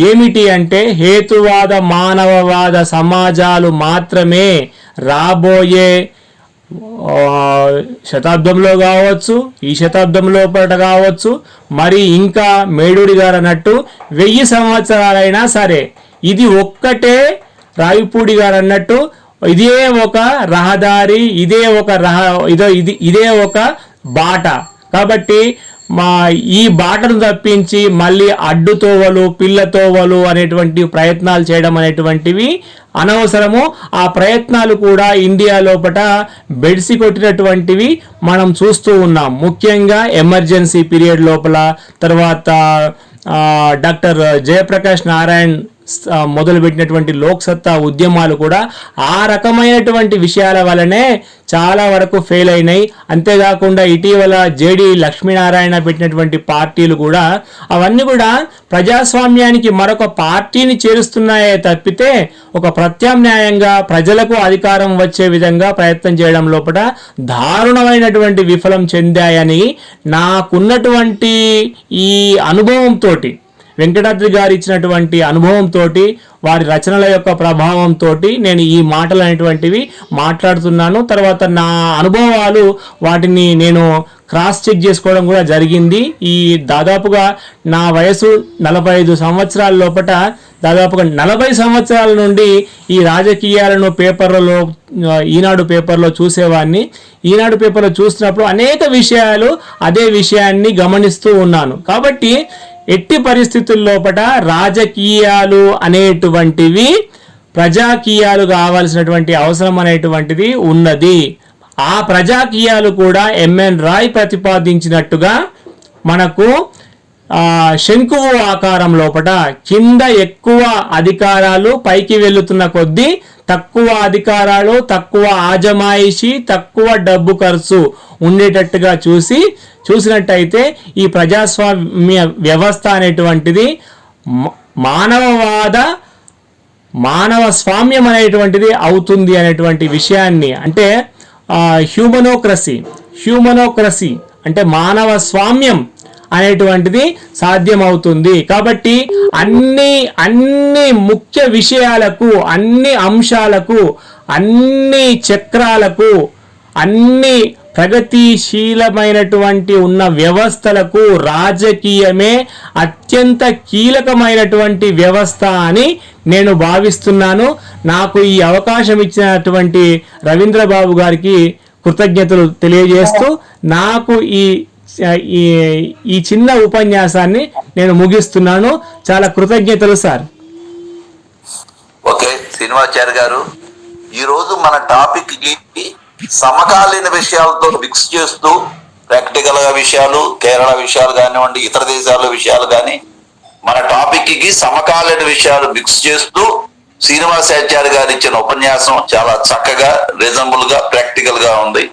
Speaker 1: ఏమిటి అంటే హేతువాద మానవవాద సమాజాలు మాత్రమే రాబోయే శతాబ్దంలో కావచ్చు, ఈ శతాబ్దం లోపల కావచ్చు, మరి ఇంకా మేడూరి గారు అన్నట్టు 1000 సంవత్సరాలైనా సరే ఇది ఒక్కటే, రావిపూడి గారు అన్నట్టు ఇదే ఒక రహదారి, ఇదే ఒక బాట. కాబట్టి ఈ బాటను తప్పించి మళ్ళీ అడ్డుతోవలు, పిల్లతోవలు అనేటువంటి ప్రయత్నాలు చేయడం అనేటువంటివి అనవసరము. ఆ ప్రయత్నాలు కూడా ఇండియా లోపల బెడిసి కొట్టినటువంటివి మనం చూస్తూ ఉన్నాం. ముఖ్యంగా ఎమర్జెన్సీ పీరియడ్ లోపల, తర్వాత డాక్టర్ జయప్రకాష్ నారాయణ్ మొదలుపెట్టినటువంటి లోక్ సత్తా ఉద్యమాలు కూడా ఆ రకమైనటువంటి విషయాల వల్లనే చాలా వరకు ఫెయిల్ అయినాయి. అంతేకాకుండా ఇటీవల జేడి లక్ష్మీనారాయణ పెట్టినటువంటి పార్టీలు కూడా అవన్నీ కూడా ప్రజాస్వామ్యానికి మరొక పార్టీని చేరుస్తున్నాయే తప్పితే ఒక ప్రత్యామ్నాయంగా ప్రజలకు అధికారం వచ్చే విధంగా ప్రయత్నం చేయడం లోపల దారుణమైనటువంటి విఫలం చెందాయని నాకున్నటువంటి ఈ అనుభవంతో, వెంకటాద్రి గారు ఇచ్చినటువంటి అనుభవంతో, వారి రచనల యొక్క ప్రభావంతో నేను ఈ మాటలు అనేటువంటివి మాట్లాడుతున్నాను. తర్వాత నా అనుభవాలు వాటిని నేను క్రాస్ చెక్ చేసుకోవడం కూడా జరిగింది. ఈ దాదాపుగా నా వయసు 45 సంవత్సరాల లోపల దాదాపుగా 40 సంవత్సరాల నుండి ఈ రాజకీయాలను పేపర్లలో, ఈనాడు పేపర్లో చూసేవాడిని. ఈనాడు పేపర్లో చూసినప్పుడు అనేక విషయాలు అదే విషయాన్ని గమనిస్తూ ఉన్నాను. కాబట్టి ఎట్టి పరిస్థితుల లోపల రాజకీయాలు అనేటువంటివి ప్రజాకీయాలు కావాల్సినటువంటి అవసరం అనేటువంటిది ఉన్నది. ఆ ప్రజాకీయాలు కూడా ఎంఎన్ రాయ్ ప్రతిపాదించినట్టుగా మనకు శంకువు ఆకారం లోపల కింద ఎక్కువ అధికారాలు, పైకి వెళ్తున్న కొద్దీ తక్కువ అధికారాలు, తక్కువ ఆజమాయిషీ, తక్కువ డబ్బు ఖర్చు ఉండేటట్టుగా చూసినట్టయితే ఈ ప్రజాస్వామ్య వ్యవస్థ అనేటువంటిది మానవ స్వామ్యం అనేటువంటిది అవుతుంది అనేటువంటి విషయాన్ని, అంటే హ్యూమనోక్రసీ అంటే మానవ స్వామ్యం అనేటువంటిది సాధ్యమవుతుంది. కాబట్టి అన్ని ముఖ్య విషయాలకు, అన్ని అంశాలకు, అన్ని చక్రాలకు, అన్ని ప్రగతిశీలమైనటువంటి ఉన్న వ్యవస్థలకు రాజకీయమే అత్యంత కీలకమైనటువంటి వ్యవస్థ అని నేను భావిస్తున్నాను. నాకు ఈ అవకాశం ఇచ్చినటువంటి రవీంద్రబాబు గారికి కృతజ్ఞతలు తెలియజేస్తూ నాకు ఈ చిన్న ఉపన్యాసాన్ని నేను ముగిస్తున్నాను. చాలా కృతజ్ఞతలు సార్.
Speaker 2: ఓకే శ్రీనివాచార్య గారు, ఈరోజు మన టాపిక్ కి సమకాలీన విషయాలతో మిక్స్ చేస్తూ ప్రాక్టికల్ గా విషయాలు, కేరళ విషయాలు కానివ్వండి, ఇతర దేశాల విషయాలు కానీ, మన టాపిక్ కి సమకాలీన విషయాలు మిక్స్ చేస్తూ శ్రీనివాసాచార్య గారు ఇచ్చిన ఉపన్యాసం చాలా చక్కగా, రీజనబుల్ గా, ప్రాక్టికల్ గా ఉంది.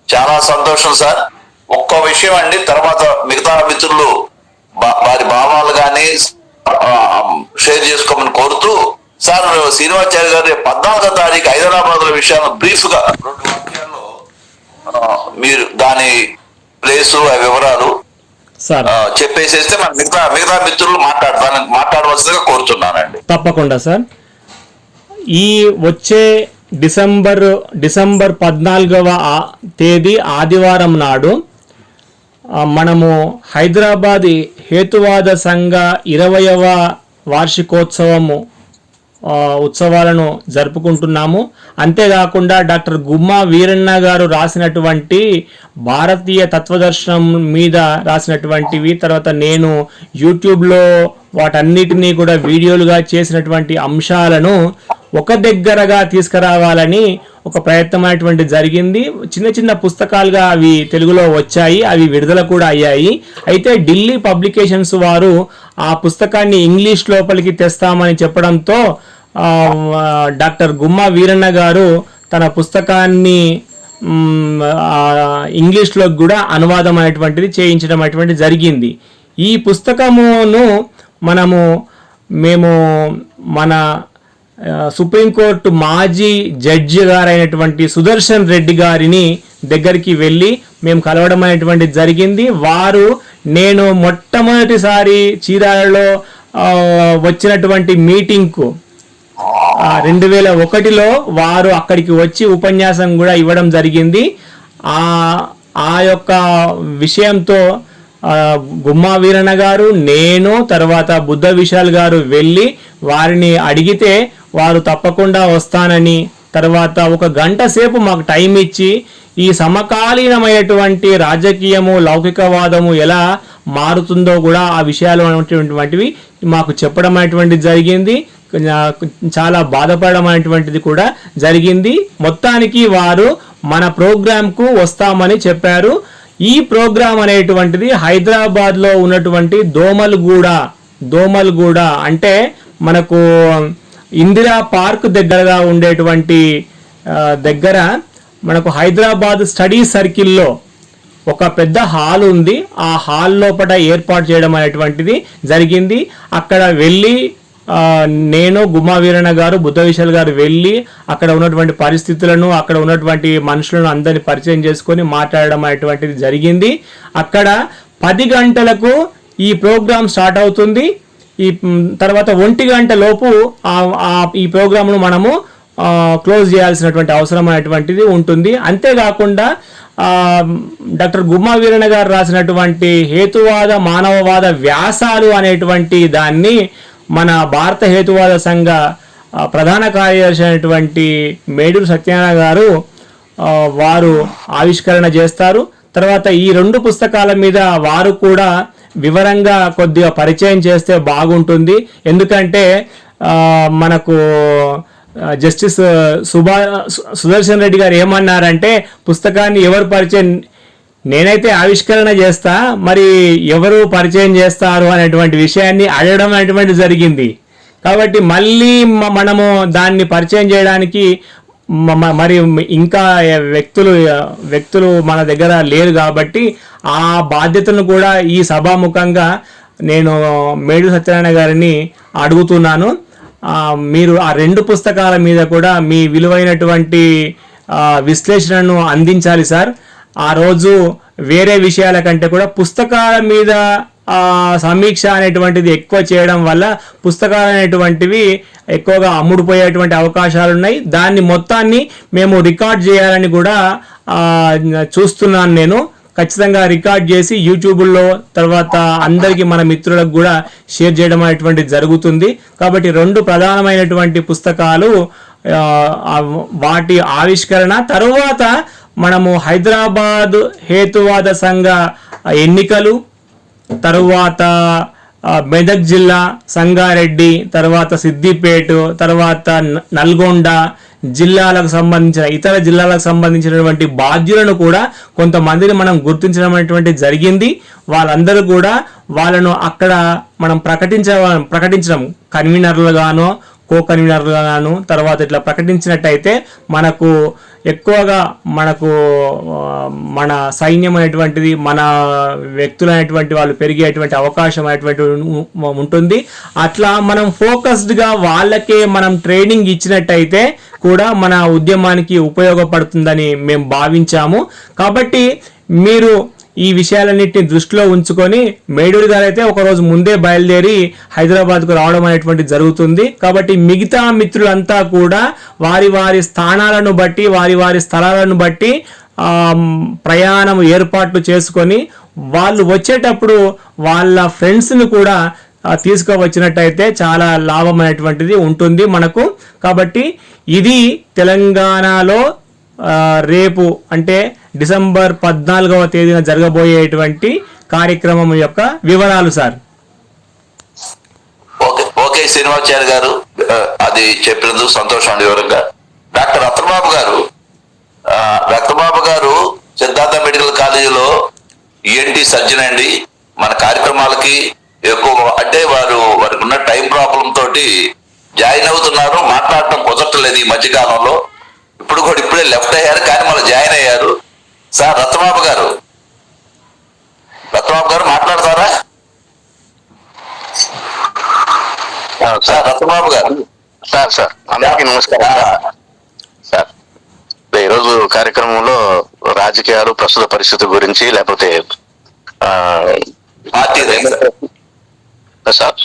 Speaker 2: చాలా సంతోషం సార్. ఒక్క విషయం అండి, తర్వాత మిగతా మిత్రులు వారి భావాలు కానీ షేర్ చేసుకోమని కోరుతూ, సార్ శ్రీనివాచార్య గారు 14వ తారీఖు హైదరాబాద్ విషయాలు బ్రీఫ్ గా 2 వాక్యాల్లో మీరు దాని ప్లేసు, ఆ వివరాలు చెప్పేసేస్తే మన మిగతా మిత్రులు మాట్లాడవలసిందిగా కోరుతున్నానండి.
Speaker 1: తప్పకుండా సార్. ఈ వచ్చే డిసెంబర్ 14వ తేదీ ఆదివారం నాడు మనము హైదరాబాద్ హేతువాద సంఘ 20వ వార్షికోత్సవము ఉత్సవాలను జరుపుకుంటున్నాము. అంతేకాకుండా డాక్టర్ గుమ్మా వీరన్న గారు రాసినటువంటి భారతీయ తత్వదర్శనం మీద రాసినటువంటివి, తర్వాత నేను యూట్యూబ్లో వాటన్నిటినీ కూడా వీడియోలుగా చేసినటువంటి అంశాలను ఒక దగ్గరగా తీసుకురావాలని ఒక ప్రయత్నం అనేటువంటి జరిగింది. చిన్న చిన్న పుస్తకాలుగా అవి తెలుగులో వచ్చాయి, అవి విడుదల కూడా అయ్యాయి. అయితే ఢిల్లీ పబ్లికేషన్స్ వారు ఆ పుస్తకాన్ని ఇంగ్లీష్ లోపలికి తెస్తామని చెప్పడంతో డాక్టర్ గుమ్మా వీరన్న గారు తన పుస్తకాన్ని ఇంగ్లీష్లో కూడా అనువాదం అనేటువంటిది చేయించడం అనేటువంటిది జరిగింది. ఈ పుస్తకమును మేము మన సుప్రీంకోర్టు మాజీ జడ్జి గారైనటువంటి సుదర్శన్ రెడ్డి గారిని దగ్గరికి వెళ్ళి మేము కలవడం అనేటువంటిది జరిగింది. వారు నేను మొట్టమొదటిసారి చీరాలలో వచ్చినటువంటి మీటింగ్కు 2001లో వారు అక్కడికి వచ్చి ఉపన్యాసం కూడా ఇవ్వడం జరిగింది. ఆ యొక్క విషయంతో గుమ్మా వీరన్న గారు, నేను, తర్వాత బుద్ధ విశాల్ గారు వెళ్ళి వారిని అడిగితే వారు తప్పకుండా వస్తానని, తర్వాత 1 గంట సేపు మాకు టైం ఇచ్చి ఈ సమకాలీనమైనటువంటి రాజకీయము, లౌకికవాదము ఎలా మారుతుందో కూడా ఆ విషయాలు అనేటువంటివి మాకు చెప్పడం అనేటువంటిది జరిగింది. చాలా బాధపడడం అనేటువంటిది కూడా జరిగింది. మొత్తానికి వారు మన ప్రోగ్రాంకు వస్తామని చెప్పారు. ఈ ప్రోగ్రాం అనేటువంటిది హైదరాబాద్లో ఉన్నటువంటి దోమల్గూడ అంటే మనకు ఇందిరా పార్క్ దగ్గరగా ఉండేటువంటి దగ్గర మనకు హైదరాబాద్ స్టడీ సర్కిల్లో ఒక పెద్ద హాల్ ఉంది. ఆ హాల్ లోపల ఏర్పాటు చేయడం అనేటువంటిది జరిగింది. అక్కడ వెళ్ళి నేను, గుమ్మా వీరన్న గారు, బుద్ధ విశాల్ గారు వెళ్ళి అక్కడ ఉన్నటువంటి పరిస్థితులను, అక్కడ ఉన్నటువంటి మనుషులను అందరినీ పరిచయం చేసుకొని మాట్లాడడం అనేటువంటిది జరిగింది. అక్కడ 10 గంటలకు ఈ ప్రోగ్రాం స్టార్ట్ అవుతుంది. ఈ తర్వాత 1 గంట లోపు ఈ ప్రోగ్రామ్ను మనము క్లోజ్ చేయాల్సినటువంటి అవసరం అనేటువంటిది ఉంటుంది. అంతేకాకుండా డాక్టర్ గుమ్మా వీరన్న గారు రాసినటువంటి హేతువాద మానవవాద వ్యాసాలు అనేటువంటి దాన్ని మన భారత హేతువాద సంఘ ప్రధాన కార్యదర్శి అయినటువంటి మేడూరు సత్యనారాయణ గారు వారు ఆవిష్కరణ చేస్తారు. తర్వాత ఈ 2 పుస్తకాల మీద వారు కూడా వివరంగా కొద్దిగా పరిచయం చేస్తే బాగుంటుంది. ఎందుకంటే మనకు జస్టిస్ సుదర్శన్ రెడ్డి గారు ఏమన్నారంటే, పుస్తకాన్ని ఎవరు పరిచయం, నేనైతే ఆవిష్కరణ చేస్తా, మరి ఎవరు పరిచయం చేస్తారు అనేటువంటి విషయాన్ని అడగడం అనేటువంటి జరిగింది. కాబట్టి మళ్ళీ మనము దాన్ని పరిచయం చేయడానికి మరి ఇంకా వ్యక్తులు మన దగ్గర లేరు. కాబట్టి ఆ బాధ్యతను కూడా ఈ సభాముఖంగా నేను మేడు సత్యనారాయణ గారిని అడుగుతున్నాను. మీరు ఆ 2 పుస్తకాల మీద కూడా మీ విలువైనటువంటి విశ్లేషణను అందించాలి సార్. ఆ రోజు వేరే విషయాల కంటే కూడా పుస్తకాల మీద సమీక్ష అనేటువంటిది ఎక్కువ చేయడం వల్ల పుస్తకాలు అనేటువంటివి ఎక్కువగా అమ్ముడుపోయేటువంటి అవకాశాలు ఉన్నాయి. దాన్ని మొత్తాన్ని మేము రికార్డ్ చేయాలని కూడా చూస్తున్నాను. నేను ఖచ్చితంగా రికార్డ్ చేసి యూట్యూబ్లో తర్వాత అందరికీ మన మిత్రులకు కూడా షేర్ చేయడం అనేటువంటిది జరుగుతుంది. కాబట్టి 2 ప్రధానమైనటువంటి పుస్తకాలు, వాటి ఆవిష్కరణ తరువాత మనము హైదరాబాద్ హేతువాద సంఘ ఎన్నికలు, తరువాత మెదక్ జిల్లా, సంగారెడ్డి, తర్వాత సిద్దిపేట, తర్వాత నల్గొండ జిల్లాలకు సంబంధించిన ఇతర జిల్లాలకు సంబంధించినటువంటి బాధ్యులను కూడా కొంతమందిని మనం గుర్తించడం అనేటువంటి జరిగింది. వాళ్ళందరూ కూడా వాళ్ళను అక్కడ మనం ప్రకటించడం కన్వీనర్లుగానో కో కన్వీనర్లుగాను తర్వాత ఇట్లా ప్రకటించినట్టయితే మనకు ఎక్కువగా మన సైన్యం అనేటువంటిది, మన వ్యక్తులు అనేటువంటి వాళ్ళు పెరిగేటువంటి అవకాశం అనేటువంటి ఉంటుంది. అట్లా మనం ఫోకస్డ్గా వాళ్ళకే మనం ట్రైనింగ్ ఇచ్చినట్టయితే కూడా మన ఉద్యమానికి ఉపయోగపడుతుందని మేము భావించాము. కాబట్టి మీరు ఈ విషయాలన్నింటినీ దృష్టిలో ఉంచుకొని మేడూరి గారు అయితే ఒకరోజు ముందే బయలుదేరి హైదరాబాద్కు రావడం అనేటువంటి జరుగుతుంది. కాబట్టి మిగతా మిత్రులంతా కూడా వారి వారి స్థానాలను బట్టి, వారి వారి స్థలాలను బట్టి ప్రయాణం ఏర్పాట్లు చేసుకొని వాళ్ళు వచ్చేటప్పుడు వాళ్ళ ఫ్రెండ్స్ను కూడా తీసుకువచ్చినట్టయితే చాలా లాభం అనేటువంటిది ఉంటుంది మనకు. కాబట్టి ఇది తెలంగాణలో రేపు అంటే డిసెంబర్ 14వ తేదీన జరగబోయేటువంటి కార్యక్రమం యొక్క వివరాలు సార్.
Speaker 2: ఓకే శ్రీనివాచార్య గారు, అది చెప్పినందుకు సంతోషం. వివరంగా డాక్టర్ రత్నబాబు గారు సిద్ధార్థ మెడికల్ కాలేజీలో ఈఎన్టీ సర్జన్ అండి. మన కార్యక్రమాలకి ఎక్కువ అంటే వారికి ఉన్న టైం ప్రాబ్లం తోటి జాయిన్ అవుతున్నారు, మాట్లాడటం కుదరట్లేదు ఈ మధ్యకాలంలో. ఇప్పుడే లెఫ్ట్ అయ్యారు, కానీ మళ్ళీ జాయిన్ అయ్యారు. సార్ రత్నబాబు గారు మాట్లాడతారా? సార్ రత్నబాబు గారు.
Speaker 3: సార్ అందరికీ నమస్కారం సార్. ఈరోజు కార్యక్రమంలో రాజకీయాలు, ప్రస్తుత పరిస్థితి గురించి లేకపోతే సార్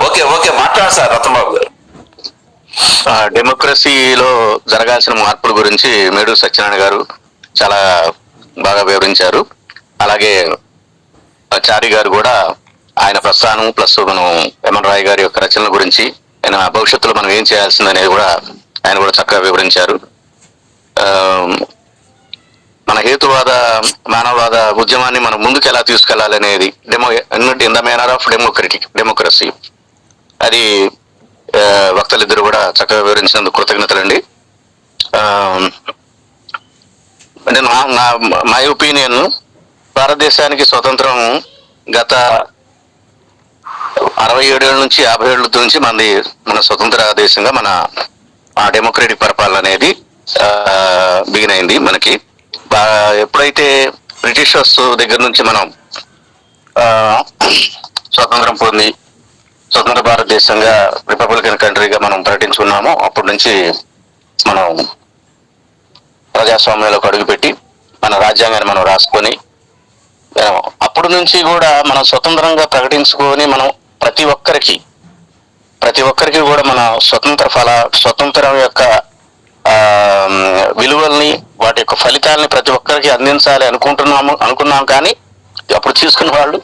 Speaker 2: ఓకే మాట్లాడు సార్ రత్నబాబు గారు.
Speaker 3: డెమోక్రసీలో జరగాల్సిన మార్పుల గురించి మేడూరు సత్యనారాయణ గారు చాలా బాగా వివరించారు. అలాగే చారి గారు కూడా ఆయన ప్రస్థానం ప్లస్ మనం ఎంఎన్ రాయ్ గారి యొక్క రచనల గురించి, ఆయన భవిష్యత్తులో మనం ఏం చేయాల్సిందనేది కూడా ఆయన కూడా చక్కగా వివరించారు. మన హేతువాద మానవవాద ఉద్యమాన్ని మనం ముందుకు ఎలా తీసుకెళ్లాలనేది in the manner of democracy, అది వక్తలిద్దరు కూడా చక్కగా వివరించినందుకు కృతజ్ఞతలండి. అంటే మై ఒపీనియన్, భారతదేశానికి స్వతంత్రం గత 67 ఏళ్ళ నుంచి 50 ఏళ్ళ నుంచి మన స్వతంత్ర దేశంగా మన డెమోక్రటిక్ పరిపాలన అనేది బిగిన్ అయింది. మనకి ఎప్పుడైతే బ్రిటిషర్స్ దగ్గర నుంచి మనం స్వతంత్రం పొంది స్వతంత్ర భారతదేశంగా రిపబ్లికన్ కంట్రీగా మనం ప్రకటించుకున్నామో అప్పటి నుంచి మనం ప్రజాస్వామ్యంలోకి అడుగుపెట్టి మన రాజ్యాంగాన్ని మనం రాసుకొని అప్పటి నుంచి కూడా మనం స్వతంత్రంగా ప్రకటించుకొని మనం ప్రతి ఒక్కరికి కూడా మన స్వతంత్రం యొక్క విలువల్ని, వాటి యొక్క ఫలితాలని ప్రతి ఒక్కరికి అందించాలి అనుకున్నాం. కానీ అప్పుడు తీసుకున్న వాళ్ళు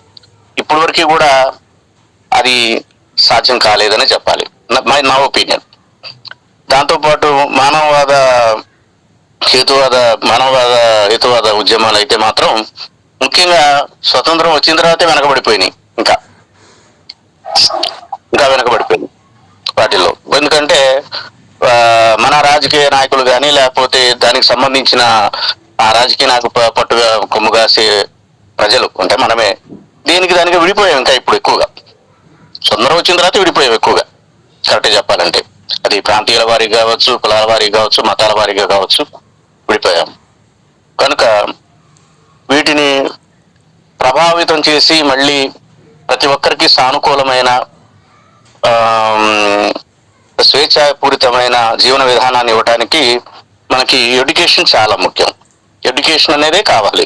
Speaker 3: ఇప్పటి వరకు కూడా అది సాధ్యం కాలేదని చెప్పాలి, నా ఒపీనియన్. దాంతోపాటు మానవవాద హేతువాద ఉద్యమాలు అయితే మాత్రం ముఖ్యంగా స్వతంత్రం వచ్చిన తర్వాతే వెనకబడిపోయినాయి, ఇంకా వెనకబడిపోయింది వాటిల్లో. ఎందుకంటే మన రాజకీయ నాయకులు కానీ లేకపోతే దానికి సంబంధించిన ఆ రాజకీయ నాయకు పట్టుగా కొమ్ముగాసే ప్రజలు అంటే మనమే దానికి విడిపోయాం. ఇంకా ఇప్పుడు ఎక్కువగా స్వతంత్రం వచ్చిన తర్వాత విడిపోయాం ఎక్కువగా, కరెక్ట్గా చెప్పాలంటే. అది ప్రాంతీయాల వారీగా కావచ్చు, కులాల వారీగా కావచ్చు, మతాల వారీగా కావచ్చు, విడిపోయాం. కనుక వీటిని ప్రభావితం చేసి మళ్ళీ ప్రతి ఒక్కరికి సానుకూలమైన స్వేచ్ఛాపూరితమైన జీవన విధానాన్ని ఇవ్వడానికి మనకి ఎడ్యుకేషన్ చాలా ముఖ్యం. ఎడ్యుకేషన్ అనేదే కావాలి.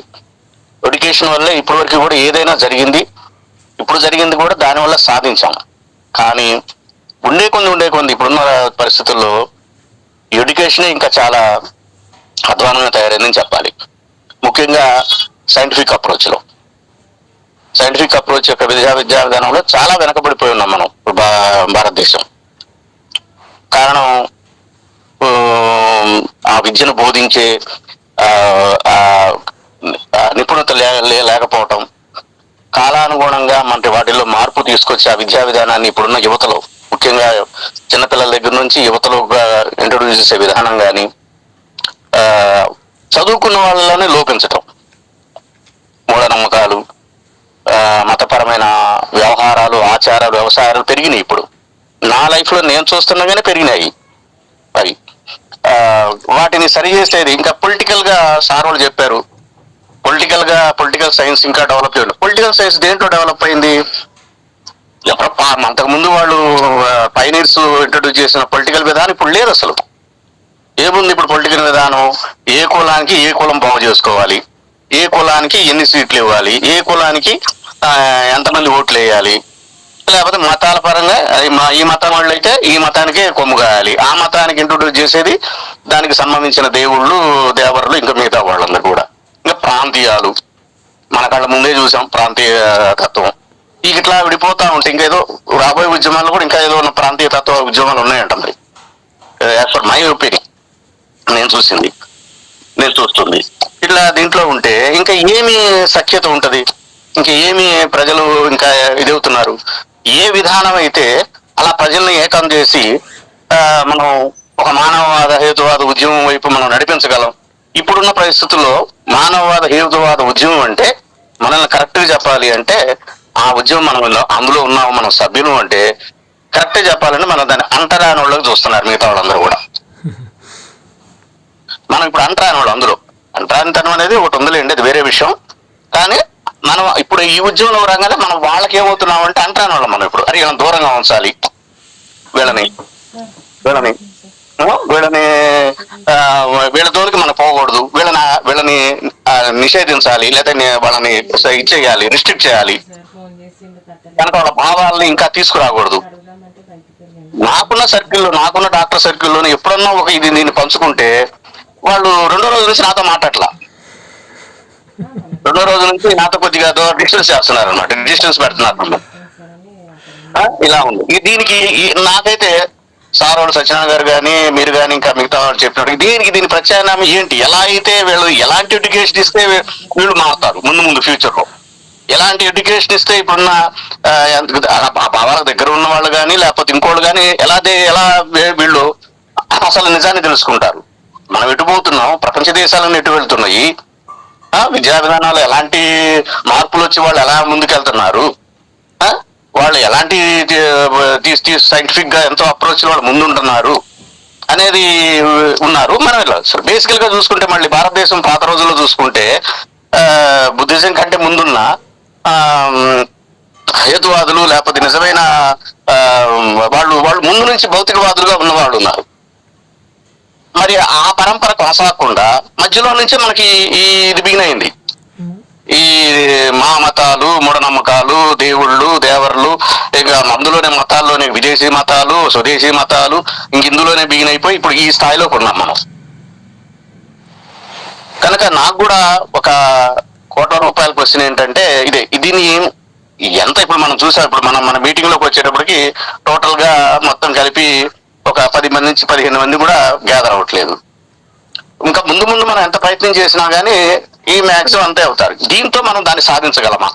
Speaker 3: ఎడ్యుకేషన్ వల్ల ఇప్పటి వరకు కూడా ఏదైనా జరిగింది, ఇప్పుడు జరిగింది కూడా దానివల్ల సాధించాం. కానీ ఉండే కొంది ఇప్పుడున్న పరిస్థితుల్లో ఎడ్యుకేషనే ఇంకా చాలా అధ్వానంగా తయారైందని చెప్పాలి. ముఖ్యంగా సైంటిఫిక్ అప్రోచ్ యొక్క విద్యా విధానంలో చాలా వెనకబడిపోయి ఉన్నాం మనం భారతదేశం. కారణం ఆ విద్యను బోధించే నిపుణత లేకపోవటం, కాలానుగుణంగా మన వాటిల్లో మార్పు తీసుకొచ్చి ఆ విద్యా విధానాన్ని ఇప్పుడున్న యువతలో, ముఖ్యంగా చిన్నపిల్లల దగ్గర నుంచి యువతలో ఇంట్రొడ్యూస్ చేసే విధానం కానీ చదువుకున్న వాళ్ళలోనే లోపించటం, మూఢనమ్మకాలు, మతపరమైన వ్యవహారాలు, ఆచారాలు, వ్యవసాయాలు పెరిగినాయి. ఇప్పుడు నా లైఫ్లో నేను చూస్తుండగానే పెరిగినాయి అవి. వాటిని సరి చేసేది ఇంకా పొలిటికల్గా సార్ వాళ్ళు చెప్పారు, పొలిటికల్ సైన్స్ ఇంకా డెవలప్ అయ్యింది. పొలిటికల్ సైన్స్ దేంట్లో డెవలప్ అయింది? అంతకుముందు వాళ్ళు పైనీర్స్ ఇంట్రొడ్యూస్ చేసిన పొలిటికల్ విధానం ఇప్పుడు లేదు అసలు. ఏముంది ఇప్పుడు పొలిటికల్ విధానం? ఏ కులానికి ఏ కులం బాగు చేసుకోవాలి, ఏ కులానికి ఎన్ని సీట్లు ఇవ్వాలి, ఏ కులానికి ఎంతమంది ఓట్లు వేయాలి, లేకపోతే మతాల పరంగా ఈ మతం వాళ్ళు అయితే ఈ మతానికే కొమ్ము కాయాలి, ఆ మతానికి ఇంట్రొడ్యూస్ చేసేది దానికి సంబంధించిన దేవుళ్ళు, దేవరులు, ఇంకా మిగతా వాళ్ళందరూ కూడా. ఇంకా ప్రాంతీయాలు మన కళ్ళ ముందే చూసాం, ప్రాంతీయ తత్వం. ఇట్లా విడిపోతా ఉంటే ఇంకేదో రాబోయే ఉద్యమాల్లో కూడా ఇంకా ఏదో ప్రాంతీయ తత్వ ఉద్యమాలు ఉన్నాయంట. మరి యాజ్ ఫర్ మై ఒపీనియన్, నేను చూస్తుంది ఇట్లా దీంట్లో ఉంటే ఇంకా ఏమి సఖ్యత ఉంటది? ఇంకా ఏమి ప్రజలు ఇంకా ఇదవుతున్నారు? ఏ విధానం అయితే అలా ప్రజల్ని ఏకం చేసి మనం ఒక మానవవాద హేతువాద ఉద్యమం వైపు మనం నడిపించగలం? ఇప్పుడున్న పరిస్థితుల్లో మానవవాద హేతువాద ఉద్యమం అంటే మనల్ని కరెక్ట్గా చెప్పాలి అంటే ఆ ఉద్యమం మనం అందులో ఉన్నాము, మనం సభ్యులు అంటే కరెక్ట్గా చెప్పాలంటే మనం దాన్ని అంటరాని వాళ్ళకి చూస్తున్నారు మిగతా వాళ్ళందరూ కూడా. మనం ఇప్పుడు అంటరాని వాళ్ళు, అందులో అంటరానితనం అనేది ఒకటి ఉందిలేండి, అది వేరే విషయం. కానీ మనం ఇప్పుడు ఈ ఉద్యమంలో రాగానే మనం వాళ్ళకి ఏమవుతున్నాం అంటే అంటరాని వాళ్ళం. మనం ఇప్పుడు అది మనం దూరంగా ఉంచాలి వీళ్ళని వీళ్ళ జోలికి మనం పోకూడదు, వీళ్ళని నిషేధించాలి, లేదా వాళ్ళని ఇచ్చేయాలి, రిస్ట్రిక్ట్ చేయాలి, కనుక వాళ్ళ భావాలని ఇంకా తీసుకురాకూడదు. నాకున్న డాక్టర్ సర్కిల్లోనే ఎప్పుడన్నా ఒక దీన్ని పంచుకుంటే వాళ్ళు రెండో రోజు నుంచి నాతో మాట్లాడలా, రెండో రోజు నుంచి నాతో కొద్దిగా డిస్టెన్స్ చేస్తున్నారు అనమాట, డిస్టెన్స్ పెడుతున్నారు. ఇలా ఉంది. దీనికి నాకైతే సార్ వాళ్ళు సత్యనారాయణ గారు కానీ మీరు కానీ ఇంకా మిగతా వాళ్ళు చెప్పినట్టు దీని ప్రత్యామ్నాయం ఏంటి? ఎలా అయితే వీళ్ళు ఎలాంటి ఎడ్యుకేషన్ ఇస్తే వీళ్ళు మారుతారు ముందు ఫ్యూచర్ లో, ఎలాంటి ఎడ్యుకేషన్ ఇస్తే ఇప్పుడున్న ఆ భావాల దగ్గర ఉన్న వాళ్ళు కానీ లేకపోతే ఇంకోళ్ళు కానీ ఎలా వీళ్ళు అసలు నిజాన్ని తెలుసుకుంటారు. మనం ఎటు పోతున్నాం, ప్రపంచ దేశాలను ఎటు వెళ్తున్నాయి, విద్యా విధానాలు ఎలాంటి మార్పులు వచ్చి వాళ్ళు ఎలా ముందుకెళ్తున్నారు, వాళ్ళు ఎలాంటి సైంటిఫిక్ గా ఎంతో అప్రోచ్ వాళ్ళు ముందుంటున్నారు అనేది ఉన్నారు. మనం బేసికల్ గా చూసుకుంటే మళ్ళీ భారతదేశం పాత రోజుల్లో చూసుకుంటే బుద్ధిజం కంటే ముందున్న హేతువాదులు లేకపోతే నిజమైన వాళ్ళు ముందు నుంచి భౌతికవాదులుగా ఉన్నవాళ్ళు ఉన్నారు. మరి ఆ పరంపర కొనసాగకుండా మధ్యలో నుంచే మనకి ఇది బిగిన్ అయింది. ఈ మతాలు, మూఢనమ్మకాలు, దేవుళ్ళు, దేవర్లు, ఇక అందులోనే మతాల్లోనే విదేశీ మతాలు, స్వదేశీ మతాలు, ఇందులోనే బిగిన్ అయిపోయి ఇప్పుడు ఈ స్థాయిలోకి ఉన్నాం మనం. కనుక నాకు కూడా ఒక ₹1,00,00,000 క్వశ్చన్ ఏంటంటే దీన్ని ఎంత ఇప్పుడు మనం చూసాం, ఇప్పుడు మన మీటింగ్ లోకి వచ్చేటప్పటికి టోటల్ గా మొత్తం కలిపి ఒక 10 మంది నుంచి 15 మంది కూడా గ్యాదర్ అవ్వట్లేదు. ఇంకా ముందు మనం ఎంత ప్రయత్నం చేసినా గానీ ఈ మ్యాక్సిమం అంతే అవుతారు. దీంతో మనం దాన్ని సాధించగలమా?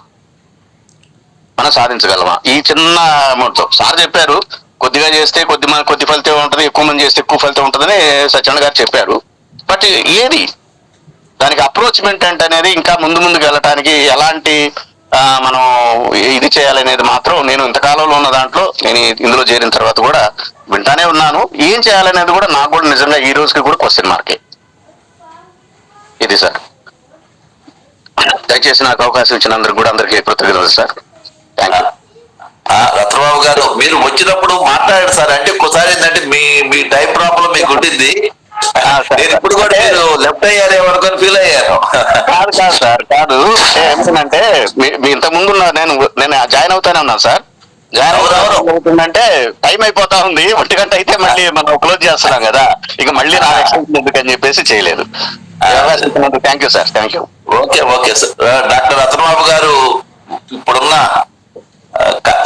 Speaker 3: ఈ చిన్న అమౌంట్తో సార్ చెప్పారు, కొద్దిగా చేస్తే కొద్ది ఫలితం ఉంటుంది, ఎక్కువ మంది చేస్తే ఎక్కువ ఫలితం ఉంటుందని సత్యనారాయణ గారు చెప్పారు. బట్ ఏది దానికి అప్రోచ్మెంట్ అనేది ఇంకా ముందుకు వెళ్ళటానికి ఎలాంటి మనం ఇది చేయాలనేది మాత్రం నేను ఇంతకాలంలో ఉన్న దాంట్లో నేను ఇందులో చేరిన తర్వాత కూడా వింటానే ఉన్నాను. ఏం చేయాలనేది కూడా నాకు కూడా నిజంగా ఈ రోజుకి కూడా క్వశ్చన్ మార్కే. ఇది సార్, దయచేసి నాకు అవకాశం ఇచ్చినందుకు కూడా అందరికీ కృతజ్ఞతలు సార్. Thank you.
Speaker 2: రత్నబాబు గారు, మీరు వచ్చినప్పుడు మాట్లాడారు సార్. అంటే ఒక్కసారి ఏంటంటే మీ టైం ప్రాబ్లం మీకు ఉంటుంది. నేను ఇప్పుడు కూడా మీరు లెఫ్ట్ అయ్యారేమో అనుకొని ఫీల్ అయ్యాను.
Speaker 3: కాదు సార్, కాదు. ఏమిటంటే మీ ఇంత ముందు నేను జాయిన్ అవుతానే ఉన్నాను సార్. జాయిన్ అవుతుందంటే టైం అయిపోతా ఉంది, 1 గంట అయితే మళ్ళీ మనం క్లోజ్ చేస్తున్నాం కదా, ఇక మళ్ళీ నా ఎక్స్టెన్షన్ ఎందుకని చెప్పేసి చేయలేదు. Thank you sir, thank you.
Speaker 2: Okay sir. Doctor Ratnababu గారు ఇప్పుడున్న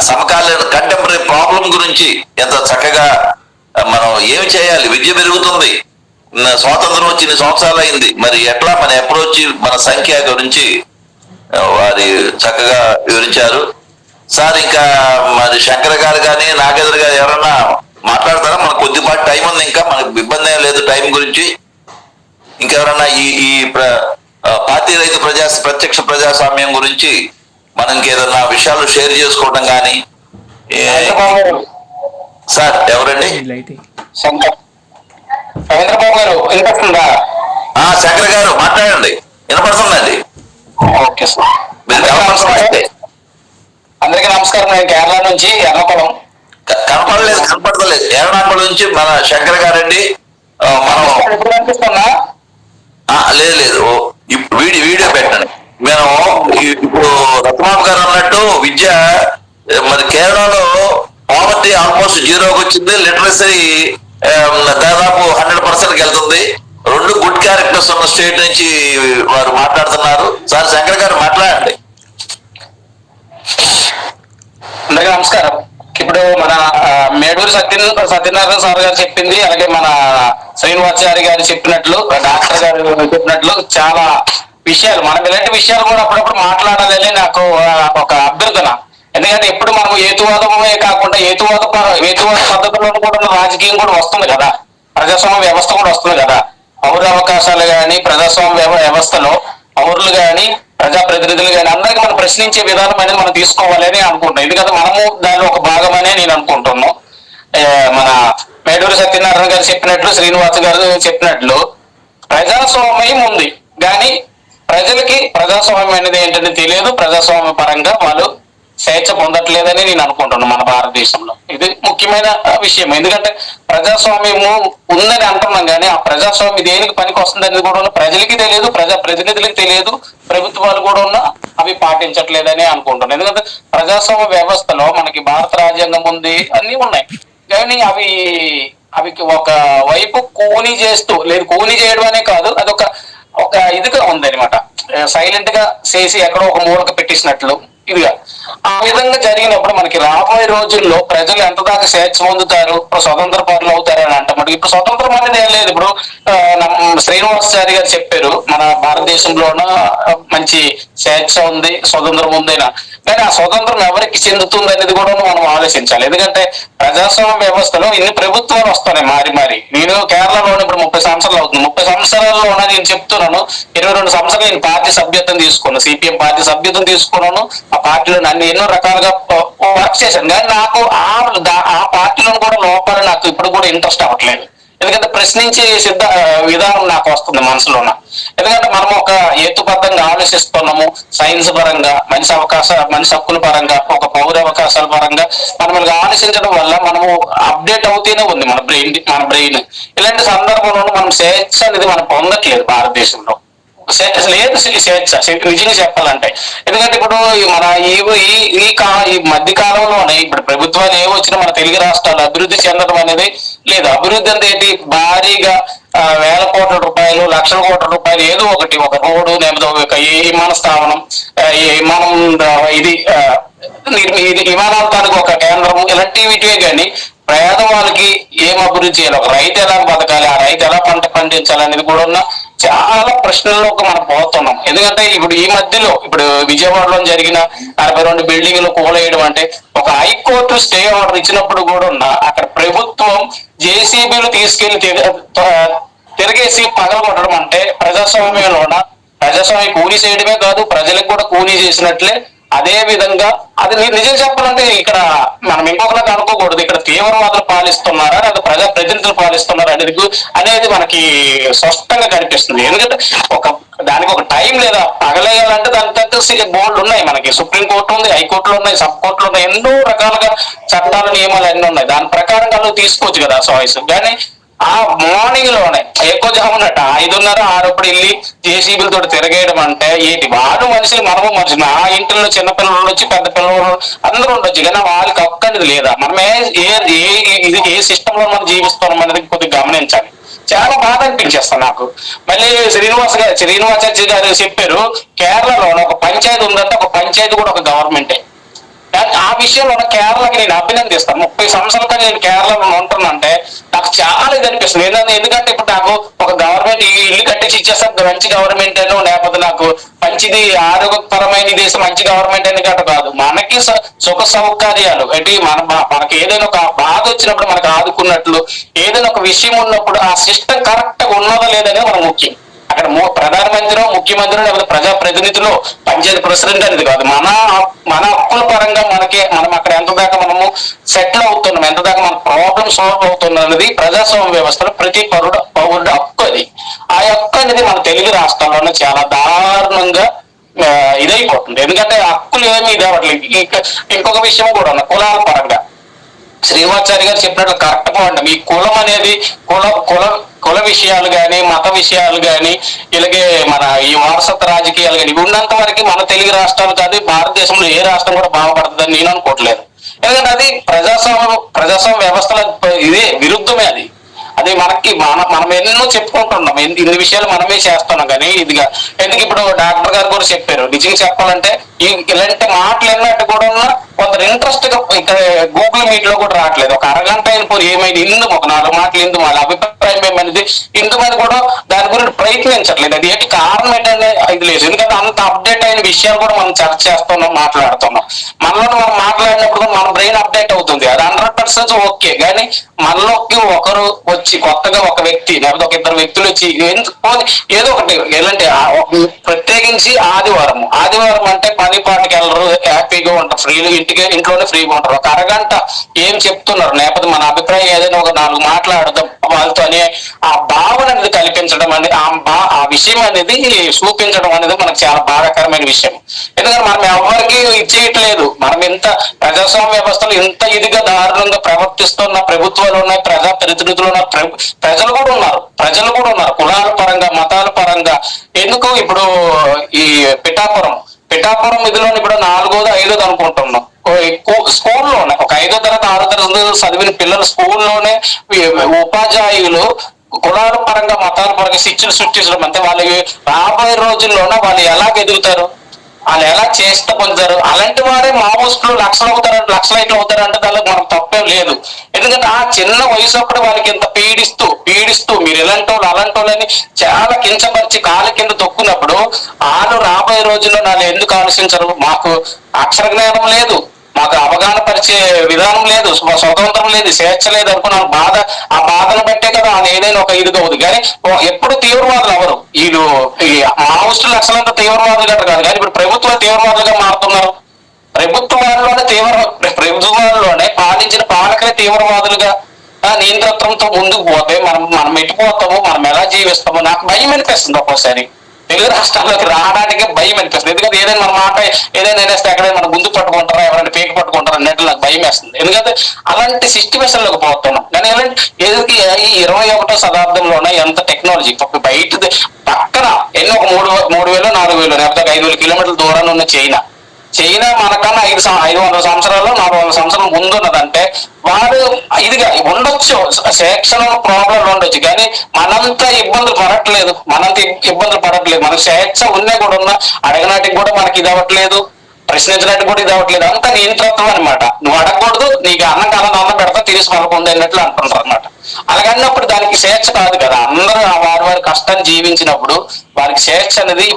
Speaker 2: సమకాలీన కంటెంపరీ ప్రాబ్లం గురించి ఎంత చక్కగా మనం ఏమి చేయాలి, విద్య పెరుగుతుంది, స్వాతంత్రం వచ్చి 2 సంవత్సరాలు అయింది, మరి ఎట్లా మన అప్రోచ్, మన సంఖ్య గురించి వారి చక్కగా వివరించారు సార్. ఇంకా మరి శంకర్ గారు కానీ నాగేంద్ర గారు ఎవరన్నా మాట్లాడతారా? మనకు కొద్దిపాటి టైం ఉంది, ఇంకా మనకు ఇబ్బంది ఏం లేదు టైం గురించి. ఇంకెవరన్నా ఈ పార్టీ రైతు ప్రత్యక్ష ప్రజాస్వామ్యం గురించి మనం ఇంకేదన్నా విషయాలు షేర్ చేసుకోవడం కానీ. సార్ ఎవరండి?
Speaker 4: రవీంద్రబాబు గారు వినిపిస్తుందా?
Speaker 2: శంకర్ గారు మాట్లాడండి, వినపడుతుందండి.
Speaker 4: ఓకే సార్,
Speaker 2: మీరు
Speaker 4: అందరికీ నమస్కారం. నేను కేరళ నుంచి ఎర్రకుళం.
Speaker 2: కనపడలేదు. ఎర్రనాకుళం నుంచి మన శంకర్ గారండి. మనం
Speaker 4: ఎప్పుడు కనిపిస్తున్నా?
Speaker 2: లేదు, వీడియో పెట్టండి. మేము ఇప్పుడు రత్నబాబు గారు అన్నట్టు విద్య మరి కేరళలో పావర్టీ ఆల్మోస్ట్ 0కి వచ్చింది, లిటరసీ దాదాపు 100%కి వెళ్తుంది. 2 గుడ్ క్యారెక్టర్స్ ఉన్న స్టేట్ నుంచి వారు మాట్లాడుతున్నారు. సార్ శంకర్ గారు మాట్లాడండి.
Speaker 4: అందరికీ నమస్కారం. ఇప్పుడు మన మేడూరు సత్యనారాయణ సార్ గారు చెప్పింది, అలాగే మన శ్రీనివాచారి గారు చెప్పినట్లు, డాక్టర్ గారు చెప్పినట్లు చాలా విషయాలు, మనం ఇలాంటి విషయాలు కూడా అప్పుడప్పుడు మాట్లాడాలని నాకు ఒక అభ్యర్థన. ఎందుకంటే ఎప్పుడు మనం హేతువాదమే కాకుండా హేతువాద పద్ధతుల్లో కూడా రాజకీయం కూడా వస్తుంది కదా, ప్రజాస్వామ్య వ్యవస్థ కూడా వస్తుంది కదా. పౌర అవకాశాలు కానీ ప్రజాస్వామ్య వ్యవస్థలో పౌరులు కానీ ప్రజాప్రతినిధులు కానీ అందరికీ మనం ప్రశ్నించే విధానం అనేది మనం తీసుకోవాలని అనుకుంటున్నాం. ఎందుకంటే మనము దానిలో ఒక భాగమనే నేను అనుకుంటున్నాను. మన మేడూరు సత్యనారాయణ గారు చెప్పినట్లు, శ్రీనివాస్ గారు చెప్పినట్లు ప్రజాస్వామ్యం ఉంది కానీ ప్రజలకి ప్రజాస్వామ్యం అనేది ఏంటంటే తెలియదు. ప్రజాస్వామ్య పరంగా వాళ్ళు స్వేచ్ఛ పొందట్లేదని నేను అనుకుంటున్నాను మన భారతదేశంలో. ఇది ముఖ్యమైన విషయం. ఎందుకంటే ప్రజాస్వామ్యము ఉందని అంటున్నాం కానీ ఆ ప్రజాస్వామ్యం దేనికి పనికి వస్తుంది అనేది కూడా ప్రజలకి తెలియదు, ప్రజా ప్రతినిధులకి తెలియదు, ప్రభుత్వాలు కూడా అవి పాటించట్లేదని అనుకుంటున్నాను. ఎందుకంటే ప్రజాస్వామ్య వ్యవస్థలో మనకి భారత రాజ్యాంగం ఉంది, అన్ని ఉన్నాయి కానీ అవి ఒక వైపు కూని చేస్తూ, లేదు కూని చేయడం అనే కాదు, అదొక ఇదిగా ఉంది అనమాట. సైలెంట్ గా చేసి ఎక్కడో ఒక మూలక పెట్టేసినట్లు ఇదిగా. ఆ విధంగా జరిగినప్పుడు మనకి రాబోయే రోజుల్లో ప్రజలు ఎంత దాకా స్వేచ్ఛ పొందుతారు, స్వతంత్ర పరులు అవుతారని అంటే అన్నట్టు. ఇప్పుడు స్వతంత్రం అనేది ఏం లేదు. ఇప్పుడు శ్రీనివాసాచారి గారు చెప్పారు, మన భారతదేశంలోన మంచి స్వేచ్ఛ ఉంది, స్వతంత్రం ఉందైనా, కానీ ఆ స్వతంత్రం ఎవరికి చెందుతుంది అనేది కూడా మనం ఆలోచించాలి. ఎందుకంటే ప్రజాస్వామ్య వ్యవస్థలో ఇన్ని ప్రభుత్వాలు వస్తున్నాయి మారి మారి. నేను కేరళలో ఇప్పుడు 30 సంవత్సరాలు అవుతుంది. 30 సంవత్సరాల్లో నేను చెప్తున్నాను, 22 సంవత్సరాలు నేను పార్టీ సభ్యత్వం తీసుకున్నాను, సిపిఎం పార్టీ సభ్యత్వం తీసుకున్నాను. ఆ పార్టీలో నన్ను ఎన్నో రకాలుగా వర్క్ చేశాను, కానీ నాకు ఆ పార్టీలో కూడా లోపాలు నాకు ఇప్పుడు కూడా ఇంట్రెస్ట్ అవ్వట్లేదు. ఎందుకంటే ప్రశ్నించే విధానం నాకు వస్తుంది మనసులోన. ఎందుకంటే మనం ఒక హేతుబద్ధంగా ఆలోచిస్తున్నాము, సైన్స్ పరంగా, మనిషి హక్కుల పరంగా, ఒక పౌర అవకాశాల పరంగా మనం ఆలోచించడం వల్ల మనము అప్డేట్ అవుతూనే ఉంది మన బ్రెయిన్. ఇలాంటి సందర్భంలో మనం స్వేచ్ఛ అనేది మనం పొందట్లేదు భారతదేశంలో. లేదు స్వేచ్ఛ నిజంగా చెప్పాలంటే. ఎందుకంటే ఇప్పుడు మన ఈ మధ్య కాలంలోనే ఇప్పుడు ప్రభుత్వాలు ఏవో వచ్చినా మన తెలుగు రాష్ట్రాలు అభివృద్ధి చెందడం అనేది లేదు. అభివృద్ధి అంటే ఏంటి, భారీగా వేల కోట్ల రూపాయలు, లక్షల కోట్ల రూపాయలు ఏదో ఒకటి, ఒక రోడ్డు, లేకపోతే ఒక విమాన స్థావనం, విమానం విమానాలకు ఒక కేంద్రం, ఇలాంటి వీటివే కానీ పేదవాళ్ళకి ఏం అభివృద్ధి చేయాలి, ఒక రైతు ఎలా బతకాలి, ఆ రైతు ఎలా పంట పండించాలి అనేది కూడా ఉన్న చాలా ప్రశ్నల్లోకి మనం పోతున్నాం. ఎందుకంటే ఇప్పుడు ఈ మధ్యలో ఇప్పుడు విజయవాడలో జరిగిన 42 బిల్డింగ్లు కూలవేయడం అంటే, ఒక హైకోర్టు స్టే ఆర్డర్ ఇచ్చినప్పుడు కూడా ఉన్న అక్కడ ప్రభుత్వం జేసీబీలు తీసుకెళ్లి తిరిగేసి పగలగొట్టడం అంటే ప్రజాస్వామ్యం కూలీ చేయడమే కాదు, ప్రజలకు కూడా కూలీ చేసినట్లే. అదే విధంగా అది నిజం చెప్పాలంటే ఇక్కడ మనం ఇంకొకలాగా అనుకోకూడదు, ఇక్కడ తీవ్రవాదులు పాలిస్తున్నారా లేదా ప్రజా ప్రతినిధులు పాలిస్తున్నారా అనేది మనకి స్పష్టంగా కనిపిస్తుంది. ఎందుకంటే దానికి ఒక టైం లేదా పగలేయాలంటే దాని తగ్గ బోర్డులు ఉన్నాయి. మనకి సుప్రీంకోర్టు ఉంది, హైకోర్టులు ఉన్నాయి, సబ్ కోర్టులు ఉన్నాయి, ఎన్నో రకాలుగా చట్టాలు, నియమాలు అన్నీ ఉన్నాయి. దాని ప్రకారం వాళ్ళు తీసుకోవచ్చు కదా చాయిస్. కానీ ఆ మార్నింగ్ లోనే ఎక్కువ జామునట్టు 5:30, 6 వెళ్ళి జేసీబీలతో తిరగేయడం అంటే ఏంటి, వాళ్ళు మనుషులు, మనము మనుషులు. నా ఇంట్లో చిన్నపిల్లలు ఉండొచ్చు, పెద్ద పిల్లలు అందరూ ఉండొచ్చు, కానీ వాళ్ళకి ఒక్కడిది లేదా. మనం ఏ సిస్టమ్ లో మనం జీవిస్తున్నాం అనేది కొద్దిగా గమనించాలి. చాలా బాధ అనిపించేస్తాను నాకు. మళ్ళీ శ్రీనివాసాచార్య గారు చెప్పారు, కేరళలో ఒక పంచాయతీ ఉందంటే ఒక పంచాయతీ కూడా ఒక గవర్నమెంటే. ఆ విషయంలో కేరళకి నేను అభినందిస్తాను. 30 సంవత్సరాలుగా నేను కేరళలో ఉంటున్నానంటే నాకు చాలా ఇది అనిపిస్తుంది. ఎందుకంటే ఇప్పుడు నాకు ఒక గవర్నమెంట్ ఇల్లు కట్టించి ఇచ్చేస్తారు, మంచి గవర్నమెంట్ అని, లేకపోతే నాకు మంచిది ఆరోగ్యపరమైన దేశం మంచి గవర్నమెంట్ అని కాదు. మనకి సుఖ సౌకర్యాలు ఏంటి, మనకి ఏదైనా ఒక బాధ వచ్చినప్పుడు మనకు ఆదుకున్నట్లు, ఏదైనా ఒక విషయం ఉన్నప్పుడు ఆ సిస్టమ్ కరెక్ట్ గా ఉన్నదా లేదనేది మనకు ముఖ్యం. అక్కడ ప్రధానమంత్రి, ముఖ్యమంత్రి, లేకపోతే ప్రజాప్రతినిధులు, పంచాయతీ ప్రెసిడెంట్ అనేది కాదు. మన హక్కుల పరంగా మనం అక్కడ ఎంత దాకా మనము సెటిల్ అవుతున్నాం, ఎంత దాకా మన ప్రాబ్లం సాల్వ్ అవుతుంది అనేది ప్రజాస్వామ్య వ్యవస్థలో ప్రతి పౌరుడు హక్కు. అది ఆ హక్కు అనేది మన తెలుగు రాష్ట్రాల్లోనే చాలా దారుణంగా ఇదైపోతుంది. ఎందుకంటే హక్కులు ఏమి ఇది అవ్వట్లేదు. ఇంకొక విషయం కూడా ఉన్న కులాల పరంగా శ్రీనివాసాచారి గారు చెప్పినట్లు కరెక్ట్ పాయింట్. మీ కులం అనేది కుల విషయాలు కానీ, మత విషయాలు కానీ, ఇలాగే మన ఈ వారసత్వ రాజకీయాలు కానీ ఉన్నంత వరకు మన తెలుగు రాష్ట్రాలు కాదు, భారతదేశంలో ఏ రాష్ట్రం కూడా బాగుపడుతుందని నేను అనుకోవట్లేదు. ఎందుకంటే అది ప్రజాస్వామ్య వ్యవస్థల ఇదే విరుద్ధమే. అది మనం ఎన్నో చెప్పుకుంటున్నాం, ఇన్ని విషయాలు మనమే చేస్తున్నాం. కానీ ఎందుకు ఇప్పుడు డాక్టర్ గారు కూడా చెప్పారు, నిజంగా చెప్పాలంటే ఇలాంటి మాటలు ఎన్నట్టు కూడా కొంత ఇంట్రెస్ట్ గా ఇక్కడ గూగుల్ మీట్ లో కూడా రావట్లేదు. ఒక అరగంట అయినప్పుడు ఏమైంది, ఒక 4 మాటలు ఇందు వాళ్ళ అభిప్రాయం ఏమైనది ఇందుమని కూడా దాని గురించి ప్రయత్నించట్లేదు. అది ఏంటి కారణం ఏంటనే ఇది లేదు. ఎందుకంటే అంత అప్డేట్ అయిన విషయాలు కూడా మనం చర్చ చేస్తున్నాం, మాట్లాడుతున్నాం. మనలో మనం మాట్లాడినప్పుడు మన బ్రెయిన్ అప్డేట్ అవుతుంది, అది 100% ఓకే. కానీ మనలోకి ఒకరు వచ్చి కొత్తగా ఒక వ్యక్తి లేకపోతే ఒక 2 వ్యక్తులు వచ్చి ఏదో ఒకటి ఎలాంటి ప్రత్యేకించి ఆదివారం అంటే పని పాటకి వెళ్ళరు, హ్యాపీగా ఉంటారు, ఇంట్లోనే ఫ్రీగా ఉంటారు. ఒక అరగంట ఏం చెప్తున్నారు, లేకపోతే మన అభిప్రాయం ఏదైనా ఒక 4 మాట్లాడదాం వాళ్ళతో అనే ఆ భావన అనేది కల్పించడం అనేది, ఆ విషయం అనేది చూపించడం అనేది మనకు చాలా బాధాకరమైన విషయం. ఎందుకంటే మనం ఎవరికి ఇచ్చేయట్లేదు. మనం ఇంత ప్రజాస్వామ్య వ్యవస్థలు ఇంత ఇదిగా దారుణంగా ప్రవర్తిస్తున్న ప్రభుత్వాలు ఉన్నాయి, ప్రజా ప్రతినిధులు ఉన్నారు, ప్రజలు కూడా ఉన్నారు. కులాల పరంగా, మతాల పరంగా. ఎందుకు ఇప్పుడు ఈ పిఠాపురం ఇదిలో ఇప్పుడు 4వ, 5వ అనుకుంటున్నాం. స్కూల్లోనే ఒక 5వ తరగతి, 6వ తరగతి చదివిన పిల్లలు స్కూల్లోనే ఉపాధ్యాయులు కులాల పరంగా, మతాల పరంగా శిక్షలు సృష్టించడం. అంటే వాళ్ళకి రాబోయే రోజుల్లోనే వాళ్ళు ఎలా ఎదుగుతారు, వాళ్ళు ఎలా చేస్తే పొందుతారు. అలాంటి వారే మావోయిస్టులు లక్షలు ఇట్లా అవుతారు అంటే దానికి మనకు తప్పేం లేదు. ఎందుకంటే ఆ చిన్న వయసు అప్పుడు వాళ్ళకి ఇంత పీడిస్తూ మీరు ఇలాంటి వాళ్ళు అలాంటి వాళ్ళని చాలా కించపరిచి కాళ్ళ కింద తొక్కున్నప్పుడు వాళ్ళు రాబోయే రోజుల్లో నన్ను ఎందుకు ఆలోచించరు? మాకు అక్షర జ్ఞానం లేదు, మాకు అవగాహన పరిచే విధానం లేదు, స్వతంత్రం లేదు, స్వేచ్ఛ లేదు అనుకున్నాను. ఆ బాధను బట్టే కదా వాళ్ళు ఏదైనా ఒక ఇదిగా అవుతుంది. కానీ ఎప్పుడు తీవ్రవాదులు ఎవరు? వీళ్ళు ఈ మావోయిస్టులు అసలంతా తీవ్రవాదులు గట్రా కాదు, కానీ ఇప్పుడు ప్రభుత్వం తీవ్రవాదులుగా మారుతున్నారు. ప్రభుత్వాల్లోనే పాలించిన పాలకులే తీవ్రవాదులుగా నియంత్రణతో ముందుకు పోతే మనం ఎట్టిపోతాము, మనం ఎలా జీవిస్తాము? నాకు భయం అనిపిస్తుంది ఒక్కోసారి. తెలుగు రాష్ట్రాల్లోకి రావడానికి భయం అనిపిస్తుంది. ఎందుకంటే ఏదైనా మన మాట ఏదైనా అనేస్తే ఎక్కడైనా మన ముందు పట్టుకుంటారా, ఎవరైనా పీక పట్టుకుంటారా అన్నట్లు నాకు భయం వేస్తుంది. ఎందుకంటే అలాంటి సిచ్యువేషన్లోకి పోతున్నాం. కానీ ఎలాంటి ఏదైతే ఈ 21వ శతాబ్దంలోనే ఎంత టెక్నాలజీ బయట పక్కన ఎన్నో ఒక 3,000 4,000 లేకపోతే 5,000 కిలోమీటర్ల దూరాన్ని ఉన్న చైనా మనకన్నా 500 సంవత్సరాలు 400 సంవత్సరాలు ముందున్నదంటే వాడు ఇదిగా ఉండొచ్చు, సెక్షనల్ ప్రాబ్లం ఉండొచ్చు, కానీ మనంతా ఇబ్బందులు పడట్లేదు. మనకు స్వేచ్ఛ ఉన్నా కూడా అడగనాటికి కూడా మనకి ఇది అవ్వట్లేదు, ప్రశ్నించడానికి కూడా ఇది అవ్వట్లేదు. అంతా నియంత్రణం అనమాట. నువ్వు అడగకూడదు, నీకు అన్నం కాలం అన్నం పెడతా తిరిగి మనకుంది అన్నట్లు అంటుంటారు అనమాట. అలాగన్నప్పుడు దానికి స్వేచ్ఛ కాదు కదా. అందరూ వారి కష్టం జీవించినప్పుడు వారికి స్వేచ్ఛ అనేది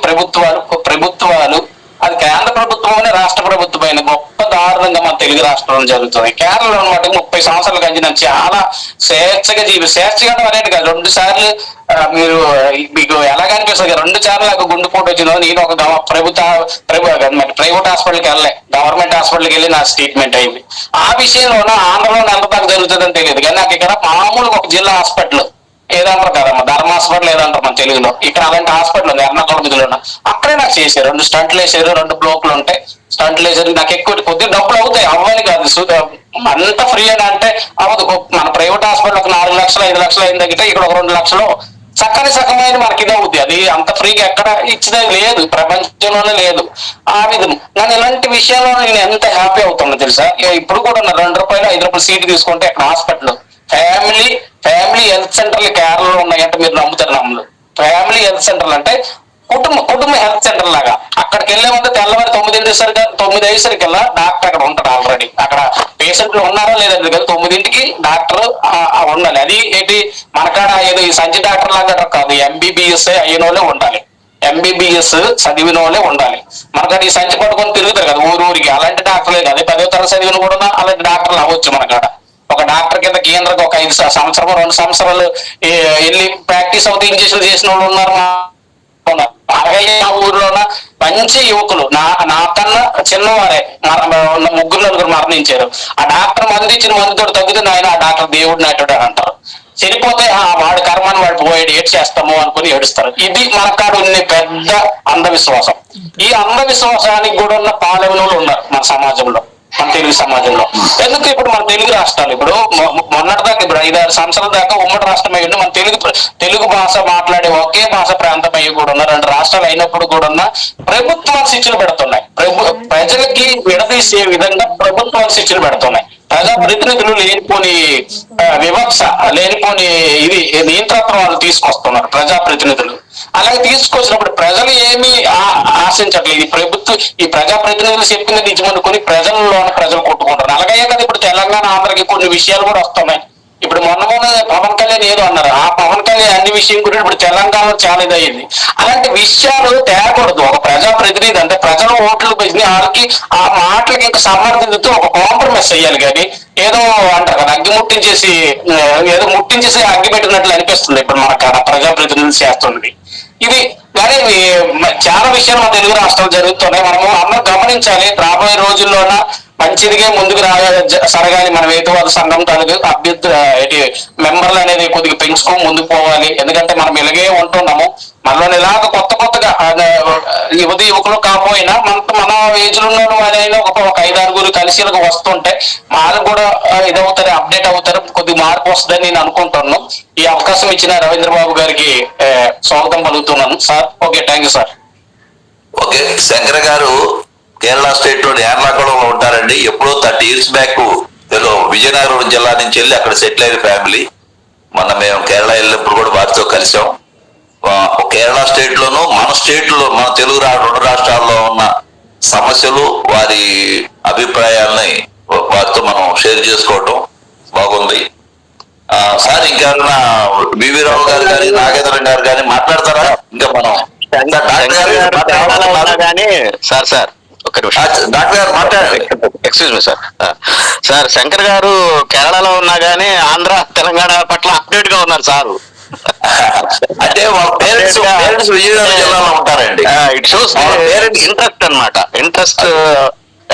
Speaker 4: ప్రభుత్వాలు అది కేంద్ర ప్రభుత్వమే రాష్ట్ర ప్రభుత్వమైన గొప్ప దారుణంగా మన తెలుగు రాష్ట్రంలో జరుగుతుంది. కేరళలో అనమాట 30 సంవత్సరాల కంచి నేను చాలా స్వేచ్ఛగా స్వేచ్ఛగా అనేది కాదు. 2 సార్లు మీకు ఎలాగ అనిపిస్తుంది? 2 సార్లు నాకు గుండెపోటు వచ్చిందో నేను ఒక ప్రైవేట్ హాస్పిటల్కి వెళ్ళలే, గవర్నమెంట్ హాస్పిటల్కి వెళ్ళి నా ట్రీట్మెంట్ అయింది. ఆ విషయంలో ఆంధ్రలో ఎంత దాకా జరుగుతుందని తెలియదు, కానీ నాకు ఇక్కడ మామూలుగా ఒక జిల్లా హాస్పిటల్ ఏదంటారు కదమ్మా, ధర్మ హాస్పిటల్ ఏదంటారు మన తెలుగులో, ఇక్కడ అలాంటి హాస్పిటల్ ఉంది ఎర్నాకుళం. అక్కడే నాకు చేశారు, 2 స్టంట్లు వేసారు, 2 బ్లోక్లు ఉంటాయి, స్టంట్లు వేసారు. నాకు ఎక్కువ కొద్దిగా డబ్బులు అవుతాయి, అవ్వని కాదు, అంత ఫ్రీ అని అంటే అవ్వదు. మన ప్రైవేట్ హాస్పిటల్ ఒక 4 లక్షలు 5 లక్షలు అయిన దగ్గర ఇక్కడ ఒక 2 లక్షలు సకమైన మనకి ఇది అవుద్ది. అది అంత ఫ్రీగా ఎక్కడ ఇచ్చిదే లేదు, ప్రపంచంలోనే లేదు ఆ విధం. కానీ ఇలాంటి విషయాల్లో నేను ఎంత హ్యాపీ అవుతున్నా తెలుసా? ఇప్పుడు కూడా ₹2 ₹5 సీటు తీసుకుంటే అక్కడ హాస్పిటల్ ఫ్యామిలీ హెల్త్ సెంటర్లు కేరళలో ఉన్నాయంటే మీరు నమ్ములు. ఫ్యామిలీ హెల్త్ సెంటర్లు అంటే కుటుంబ హెల్త్ సెంటర్ లాగా. అక్కడికి వెళ్ళే ముందు తెల్లవారి 9:30 డాక్టర్ అక్కడ ఉంటాడు ఆల్రెడీ. అక్కడ పేషెంట్లు ఉన్నారో లేదంటే కదా 9ంటికి డాక్టర్ ఉండాలి. అది ఏంటి మనకాడ ఏదో ఈ సంచి డాక్టర్ లాగా కాదు, MBBS అయిన వాళ్ళే ఉండాలి, MBBS చదివిన వాళ్ళే ఉండాలి. మనకాడ ఈ సంచి పట్టుకొని తిరుగుతారు కదా ఊరికి, అలాంటి డాక్టర్లే కాదు. 10వ తరగతి చదివిన కూడా అలాంటి డాక్టర్లు అవ్వచ్చు మనకాడ. ఒక డాక్టర్ కింద కేంద్రంగా ఒక 5 సంవత్సరాలు 2 సంవత్సరాలు వెళ్ళి ప్రాక్టీస్ అవుతూ ఇంజక్షన్ చేసిన వాళ్ళు ఉన్నారు. అలాగే ఆ ఊర్లోన మంచి యువకులు నాకన్నా చిన్నవారే 3-4 మరణించారు. ఆ డాక్టర్ మంది ఇచ్చిన మందుతో తగ్గితే నాయన ఆ డాక్టర్ దేవుడు నాటుడు అని అంటారు. చనిపోతే వాడి కర్మాన్ని వాడు పోయాడు ఏడ్ చేస్తాము అనుకుని ఏడుస్తారు. ఇది మనకాడ ఉన్న పెద్ద అంధవిశ్వాసం. ఈ అంధవిశ్వాసానికి కూడా ఉన్న పాలెవలు ఉన్నారు మన సమాజంలో, మన తెలుగు సమాజంలో. ఎందుకు ఇప్పుడు మన తెలుగు రాష్ట్రాలు ఇప్పుడు మొన్నటిదాకా ఇప్పుడు 5-6 సంవత్సరాల దాకా ఉమ్మడి రాష్ట్రం అయ్యి మన తెలుగు భాష మాట్లాడే ఒకే భాష ప్రాంతం అయ్యి కూడా ఉన్న 2 రాష్ట్రాలు అయినప్పుడు కూడా ప్రభుత్వాలు శిక్షలు పెడుతున్నాయి. ప్రజలకి విడదీసే విధంగా ప్రభుత్వాలు శిక్షలు పెడుతున్నాయి. ప్రజాప్రతినిధులు లేనిపోని వివక్ష లేనిపోని ఇది నియంత్రణం వాళ్ళు తీసుకొస్తున్నారు ప్రజాప్రతినిధులు. అలాగే తీసుకొచ్చినప్పుడు ప్రజలు ఏమీ ఆశించట్లేదు. ఈ ప్రజాప్రతినిధులు చెప్పింది నిజమనుకుని ప్రజలు కొట్టుకుంటారు. అలాగే కదా ఇప్పుడు తెలంగాణ ఆంధ్రకి కొన్ని విషయాలు కూడా వస్తున్నాయి. ఇప్పుడు మొన్న పవన్ కళ్యాణ్ ఏదో అన్నారు, ఆ పవన్ కళ్యాణ్ అన్ని విషయం కూడా ఇప్పుడు తెలంగాణలో చాలా ఇదయ్యింది. అలాంటి విషయాలు తేకూడదు. ఒక ప్రజాప్రతినిధి అంటే ప్రజల ఓట్లు పెంచి వాళ్ళకి ఆ మాటలకి ఇంకా సమర్థిస్తూ ఒక కాంప్రమైజ్ అయ్యాలి. కానీ ఏదో అంటారు కదా ముట్టించేసి అగ్గి పెట్టినట్లు అనిపిస్తుంది ఇప్పుడు మనకు ప్రజాప్రతినిధులు చేస్తున్నది ఇది. కానీ చాలా విషయాలు మన తెలుగు రాష్ట్రాలు జరుగుతున్నాయి. మనము అందరూ గమనించాలి. రాబోయే రోజుల్లోన మంచిదిగా ముందుకు సరగాలి. మన హేతువాద సంఘం అభ్యర్థి మెంబర్లు అనేది కొద్దిగా పెంచుకొని ముందుకు పోవాలి. ఎందుకంటే మనం ఇలాగే ఉంటున్నాము. మనలో ఇలాగ కొత్తగా యువకులు కాకపోయినా మన ఏజ్ లో ఉన్న ఒక 5-6 కలిసి వస్తుంటే వాళ్ళు కూడా ఇదవుతారు, అప్డేట్ అవుతారు, కొద్దిగా మార్పు వస్తుందని నేను అనుకుంటున్నాను. ఈ అవకాశం ఇచ్చిన రవీంద్ర బాబు గారికి స్వాగతం పలుకుతున్నాను sir. Okay, thank you sir.
Speaker 2: Okay, Shankar గారు కేరళ స్టేట్ లోని ఎర్నాకుళంలో ఉంటారండి. ఎప్పుడో 30 years బ్యాక్ విజయనగరం జిల్లా నుంచి వెళ్ళి అక్కడ సెటిల్ అయిన ఫ్యామిలీ. మొన్న మేము కేరళ వెళ్ళినప్పుడు కూడా వారితో కలిసాం. కేరళ స్టేట్ లోను మన తెలుగు 2 రాష్ట్రాల్లో ఉన్న సమస్యలు వారి అభిప్రాయాలని వారితో మనం షేర్ చేసుకోవటం, బాగుంది. సార్ ఇంకెవరన్నా బివి రావు గారు కానీ నాగేంద్రం గారు కానీ మాట్లాడతారా? ఇంకా మనం
Speaker 3: సార్ ఒక్క నిమిషం
Speaker 2: డాక్టర్ గారు మాట్లాడండి.
Speaker 3: ఎక్స్క్యూజ్ మీ సార్ శంకర్ గారు కేరళలో ఉన్నా గానీ ఆంధ్ర తెలంగాణ పట్ల అప్డేట్ గా ఉన్నారు సారు.
Speaker 2: అంటే వాళ్ళ పేరెంట్స్ విజయనగరం జిల్లాలో ఉంటారండి.
Speaker 3: ఇట్ షోస్ ఇంట్రెస్ట్ అన్నమాట. ఇంట్రెస్ట్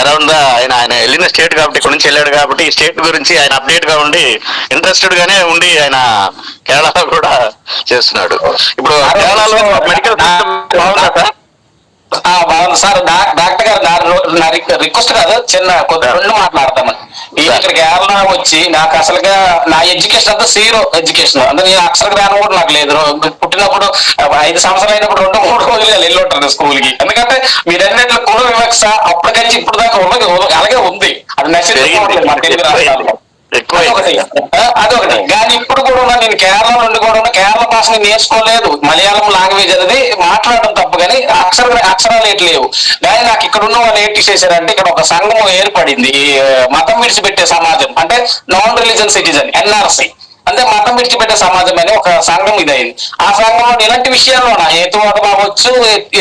Speaker 3: అరౌండ్ ఆయన వెళ్ళిన స్టేట్ కాబట్టి, ఇక్కడ నుంచి వెళ్ళాడు కాబట్టి ఈ స్టేట్ గురించి ఆయన అప్డేట్ గా ఉండి ఇంట్రెస్టెడ్ గానే ఉండి ఆయన కేరళలో కూడా చేస్తున్నాడు. ఇప్పుడు కేరళలో మెడికల్ బాగుందా సార్?
Speaker 4: బాగుంది సార్. డాక్టర్ గారు నా రిక్వెస్ట్ కాదు, చిన్న కొద్ది రెండు మాట్లాడతామని. ఇక్కడ కేరళ వచ్చి నాకు అసలుగా నా ఎడ్యుకేషన్ అంతా జీరో ఎడ్యుకేషన్, అంటే నేను అక్షర జ్ఞానం కూడా నాకు లేదు. పుట్టినప్పుడు 5 సంవత్సరాలు అయినప్పుడు 2-3 రోజులు వెళ్ళి ఉంటాను స్కూల్ కి. ఎందుకంటే మీరన్నింటిలో కుల వివక్ష అప్పటికీ ఇప్పుడు దాకా అలాగే ఉంది. అది నచ్చింది మన తెలుగు రాష్ట్రాల్లో. అదొకటి. కానీ ఇప్పుడు కూడా నేను కేరళ నుండి కూడా కేరళ భాషని నేర్చుకోలేదు. మలయాళం లాంగ్వేజ్ అనేది మాట్లాడడం తప్పు, కానీ అక్షరాలు ఏటి లేవు. కానీ నాకు ఇక్కడ ఉన్న వాళ్ళు ఏంటి చేశారంటే, ఇక్కడ ఒక సంఘం ఏర్పడింది, మతం విడిచిపెట్టే సమాజం, అంటే నాన్ రిలీజియన్ సిటిజన్, NRC, అంటే మతం విడిచిపెట్టే సమాజం అని ఒక సంఘం ఇదైంది. ఆ సంఘంలో ఇలాంటి విషయాల్లోన హేతువాదం అవ్వచ్చు,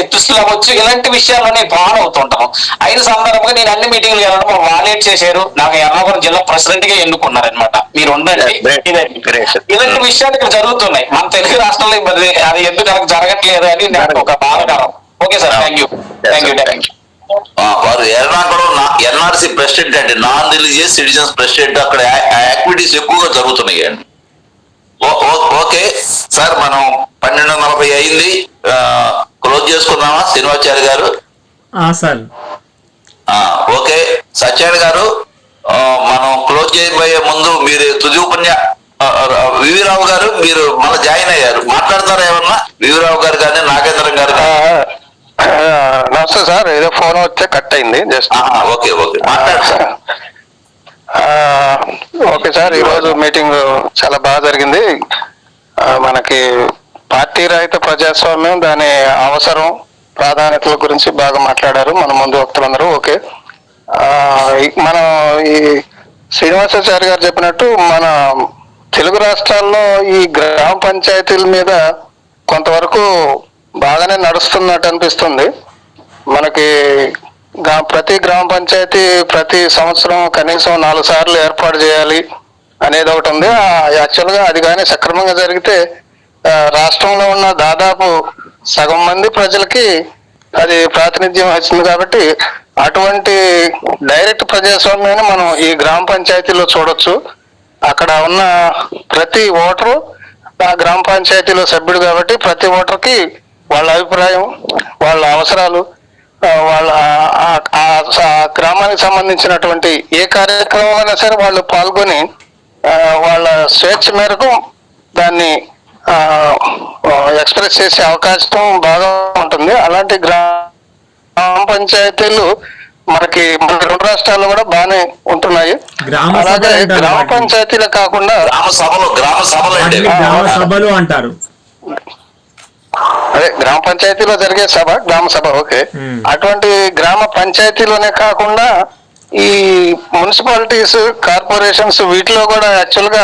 Speaker 4: ఎత్తుస్తులు అవ్వచ్చు, ఇలాంటి విషయాల్లోనే బాగా అవుతుంటాను. అయిన సందర్భంగా నేను అన్ని మీటింగ్లు వెళ్ళడం వాలేట్ చేశారు. నాకు ఎర్నాకుళం జిల్లా ప్రెసిడెంట్ గా ఎన్నుకున్నారనమాట. మీరు ఉండండి, ఇలాంటి విషయాలు ఇక్కడ జరుగుతున్నాయి మన తెలుగు రాష్ట్రంలో. అది ఎందుకు నాకు జరగట్లేదు అని నాకు ఒక బాధకరం. Okay sir, thank you.
Speaker 2: వారు ఎర్నాకుళం NRC ప్రెసిడెంట్ అండి, నాన్ రిలీజియస్ సిటిజన్స్ ప్రెసిడెంట్. అక్కడ యాక్టివిటీస్ ఎక్కువగా జరుగుతున్నాయి అండి. ఓకే సార్, మనం 12:40 అయింది, క్లోజ్ చేసుకుందామా శ్రీనివాచార్య గారు?
Speaker 1: Sir
Speaker 2: okay. సత్యాన్ని గారు, మనం క్లోజ్ చేయబోయే ముందు మీరు తుది వివి రావు గారు మీరు మళ్ళీ జాయిన్ అయ్యారు, మాట్లాడతారా ఏమన్నా? వివి రావు గారు కానీ నాగేంద్రం గారు కానీ.
Speaker 5: నమస్తే సార్, ఏదో ఫోన్ వచ్చే కట్ అయింది జస్ట్.
Speaker 2: ఓకే మాట్లాడు సార్.
Speaker 5: ఓకే సార్, ఈరోజు మీటింగ్ చాలా బాగా జరిగింది. మనకి పార్టీ రహిత ప్రజాస్వామ్యం, దాని అవసరం, ప్రాధాన్యతల గురించి బాగా మాట్లాడారు మన ముందు వక్తలందరూ. ఓకే, మనం ఈ శ్రీనివాసాచారి గారు చెప్పినట్టు మన తెలుగు రాష్ట్రాల్లో ఈ గ్రామ పంచాయతీల మీద కొంతవరకు బాగానే నడుస్తున్నట్టు అనిపిస్తుంది మనకి. ప్రతి గ్రామ పంచాయతీ ప్రతి సంవత్సరం కనీసం 4 సార్లు ఏర్పాటు చేయాలి అనేది ఒకటి ఉంది. యాక్చువల్గా అది కానీ సక్రమంగా జరిగితే రాష్ట్రంలో ఉన్న దాదాపు సగం మంది ప్రజలకి అది ప్రాతినిధ్యం వస్తుంది. కాబట్టి అటువంటి డైరెక్ట్ ప్రజాస్వామ్యాన్ని మనం ఈ గ్రామ పంచాయతీలో చూడొచ్చు. అక్కడ ఉన్న ప్రతి ఓటరు ఆ గ్రామ పంచాయతీలో సభ్యుడు కాబట్టి ప్రతి ఓటర్కి వాళ్ళ అభిప్రాయం, వాళ్ళ అవసరాలు, వాళ్ళ గ్రామానికి సంబంధించినటువంటి ఏ కార్యక్రమం అయినా సరే వాళ్ళు పాల్గొని వాళ్ళ స్వేచ్ఛ మేరకు దాన్ని ఎక్స్ప్రెస్ చేసే అవకాశం బాగా ఉంటుంది. అలాంటి గ్రామ పంచాయతీలు మనకి మన 2 రాష్ట్రాల్లో కూడా బాగానే ఉంటున్నాయి. అలాగే గ్రామ పంచాయతీలు కాకుండా
Speaker 1: గ్రామ సభలు అంటారు.
Speaker 5: అదే గ్రామ పంచాయతీలో జరిగే సభ గ్రామ సభ. ఓకే, అటువంటి గ్రామ పంచాయతీలోనే కాకుండా ఈ మున్సిపాలిటీస్, కార్పొరేషన్స్ వీటిలో కూడా యాక్చువల్ గా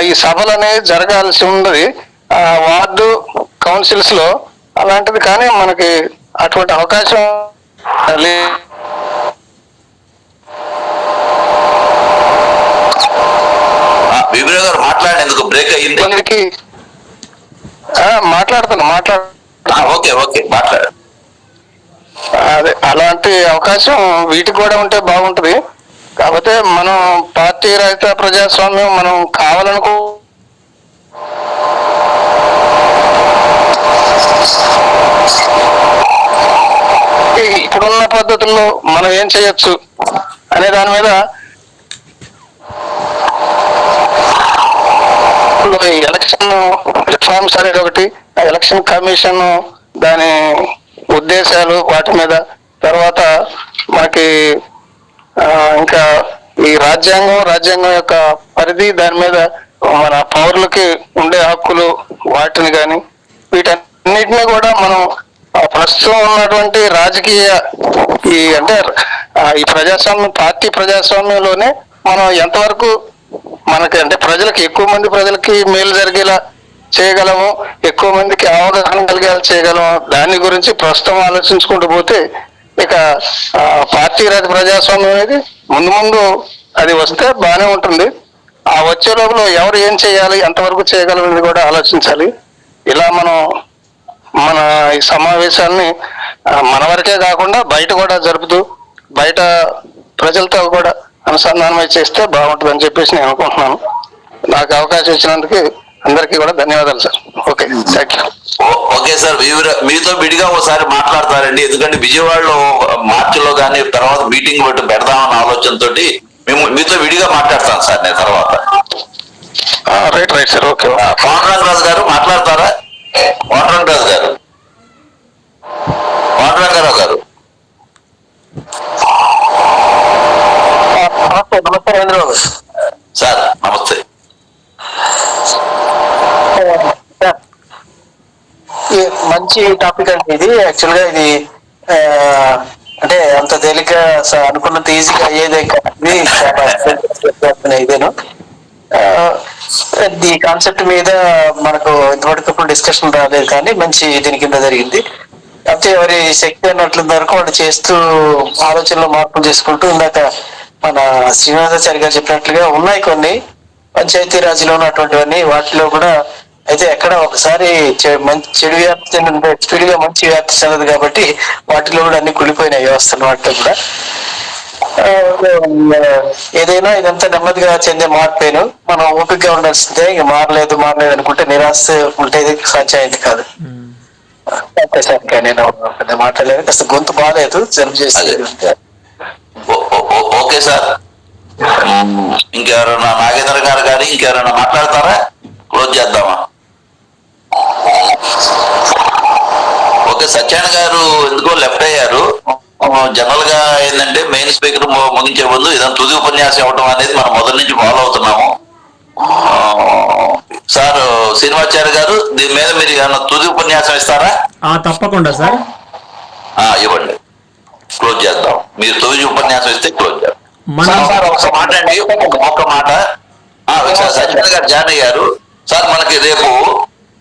Speaker 5: ఈ సభలు అనేవి జరగాల్సి ఉంది వార్డు కౌన్సిల్స్ లో. అలాంటిది కానీ మనకి అటువంటి అవకాశం
Speaker 2: మాట్లాడేందుకు బ్రేక్ అయ్యింది.
Speaker 5: మాట్లాడుతున్నా.
Speaker 2: ఓకే మాట్లాడు.
Speaker 5: అదే అలాంటి అవకాశం వీటికి కూడా ఉంటే బాగుంటది. కాకపోతే మనం పార్టీ రహిత ప్రజాస్వామ్యం మనం కావాలనుకో ఇప్పుడున్న పద్ధతుల్లో మనం ఏం చేయొచ్చు అనే దాని మీద ఎలక్షన్ రిఫార్మ్స్ అనేది ఒకటి, ఎలక్షన్ కమిషన్ దాని ఉద్దేశాలు వాటి మీద, తర్వాత మనకి ఇంకా ఈ రాజ్యాంగం యొక్క పరిధి, దాని మీద మన పౌరులకి ఉండే హక్కులు వాటిని కానీ వీటన్నిటిని కూడా మనం ప్రస్తుతం ఉన్నటువంటి రాజకీయ ఈ ప్రజాస్వామ్యం, పార్టీ ప్రజాస్వామ్యంలోనే మనం ఎంతవరకు మన మనకి అంటే ప్రజలకి ఎక్కువ మంది ప్రజలకి మేలు జరిగేలా చేయగలము, ఎక్కువ మందికి అవగాహన కలిగేలా చేయగలము, దాని గురించి ప్రస్తుతం ఆలోచించుకుంటూ పోతే ఇక పార్టీ రహిత ప్రజాస్వామ్యం అనేది ముందు ముందు అది వస్తే బాగానే ఉంటుంది. ఆ వచ్చే లోపల ఎవరు ఏం చేయాలి, ఎంతవరకు చేయగలం అనేది కూడా ఆలోచించాలి. ఇలా మనం మన ఈ సమావేశాన్ని మన వరకే కాకుండా బయట కూడా జరుపుతూ బయట ప్రజలతో కూడా అనుసంధానం చేస్తే బాగుంటుందని చెప్పేసి నేను అనుకుంటున్నాను. నాకు అవకాశం ఇచ్చినందుకు అందరికీ కూడా ధన్యవాదాలు sir. Okay, thank you.
Speaker 2: Okay sir, మీతో విడిగా ఒకసారి మాట్లాడతారండి. ఎందుకంటే విజయవాడలో మార్చిలో కానీ తర్వాత మీటింగ్ పెడదామన్న ఆలోచనతో మీతో విడిగా మాట్లాడతాను సార్ నేను తర్వాత.
Speaker 5: Right sir. ఓకే.
Speaker 2: పాండురంగరాజు గారు మాట్లాడతారా? పాండురంగరాజు గారు, పాండురంగారావు గారు.
Speaker 5: నమస్తే రవీంద్రబాబు
Speaker 2: సార్ నమస్తే.
Speaker 5: మంచి టాపిక్ అండి ఇది. యాక్చువల్ గా ఇది అంటే అంత తేలిక అనుకున్నంత ఈజీగా అయ్యేదే కాదు, ఇదేను. ఈ కాన్సెప్ట్ మీద మనకు ఇంతవరకు డిస్కషన్ రాలేదు, కానీ మంచి దీని కింద జరిగింది. అయితే ఎవరి శక్తి అన్నట్ల వరకు వాళ్ళు చేస్తూ ఆలోచనలో మార్పులు చేసుకుంటూ, ఇందాక మన శ్రీనివాసాచారి గారు చెప్పినట్లుగా ఉన్నాయి కొన్ని పంచాయతీరాజ్లో ఉన్నటువంటివన్నీ, వాటిలో కూడా అయితే ఎక్కడ ఒకసారి చెడు వ్యాప్తి చెందిన స్పీడ్గా మంచి వ్యాప్తి చెందదు కాబట్టి వాటిలో కూడా అన్ని కులిపోయినాయి వ్యవస్థలు. వాటిలో కూడా ఏదైనా ఇదంతా నెమ్మదిగా చెందే మార్పేను. మనం ఓపికగా ఉండాల్సిందే. ఇక మారలేదు అనుకుంటే నిరాశ ఉంటే ఇది సాధ్యమైంది కాదు. అంతే సార్, నేను పెద్ద మాట్లాడలేదు, కాస్త గొంతు బాగాలేదు, జలుబు చేసి.
Speaker 2: ఓకే సార్, ఇంకెవరైనా నాగేంద్ర గారు కానీ ఇంకెవరైనా మాట్లాడతారా? క్లోజ్ చేద్దామా? ఓకే, సత్యాన గారు ఎందుకో లెఫ్ట్ అయ్యారు. జనరల్ గా ఏంటంటే మెయిన్ స్పీకర్ ముగించే ముందు ఇదంతా తుది ఉపన్యాసం ఇవ్వటం అనేది మనం మొదటి నుంచి ఫాలో అవుతున్నాము. సార్ శ్రీనివాచార్య గారు, దీని మీద మీరు ఏమన్నా తుది ఉపన్యాసం ఇస్తారా?
Speaker 1: తప్పకుండా సార్.
Speaker 2: ఇవ్వండి, క్లోజ్ చేద్దాం. మీరు తుది ఉపన్యాసం ఇస్తే క్లోజ్ చేద్దాం. ఒక మాట అండి, ఒక్క మాట. సత్యాన గారు జాయిన్ అయ్యారు. సార్ మనకి రేపు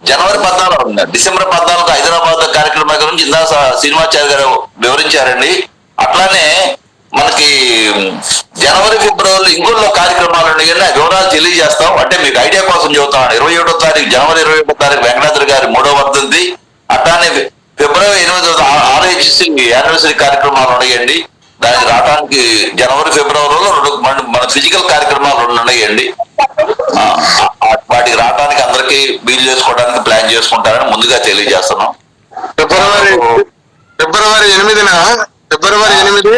Speaker 2: జనవరి 14 డిసెంబర్ 14 హైదరాబాద్ కార్యక్రమం గురించి ఇందా శ్రీనివాచార్య గారు వివరించారండి. అట్లానే మనకి జనవరి ఫిబ్రవరి ఇంకొల్లో కార్యక్రమాలు ఉన్నాయి, వివరాలు తెలియజేస్తాం. అంటే మీకు ఐడియా కోసం చెబుతాం. 27వ తారీఖు జనవరి 27వ తారీఖు వెంకటాద్రి గారి 3వ వర్ధంతి. అట్లానే ఫిబ్రవరి 8వ RHC యానివర్సరీ కార్యక్రమాలు ఉన్నాయండి. దానికి రావడానికి జనవరి ఫిబ్రవరిలో మన ఫిజికల్ కార్యక్రమాలు ఉన్నాయండి. వాటికి రావడానికి అందరికి వీలు చేసుకోవడానికి ప్లాన్ చేసుకుంటారని ముందుగా తెలియజేస్తున్నాం.
Speaker 6: ఫిబ్రవరి 8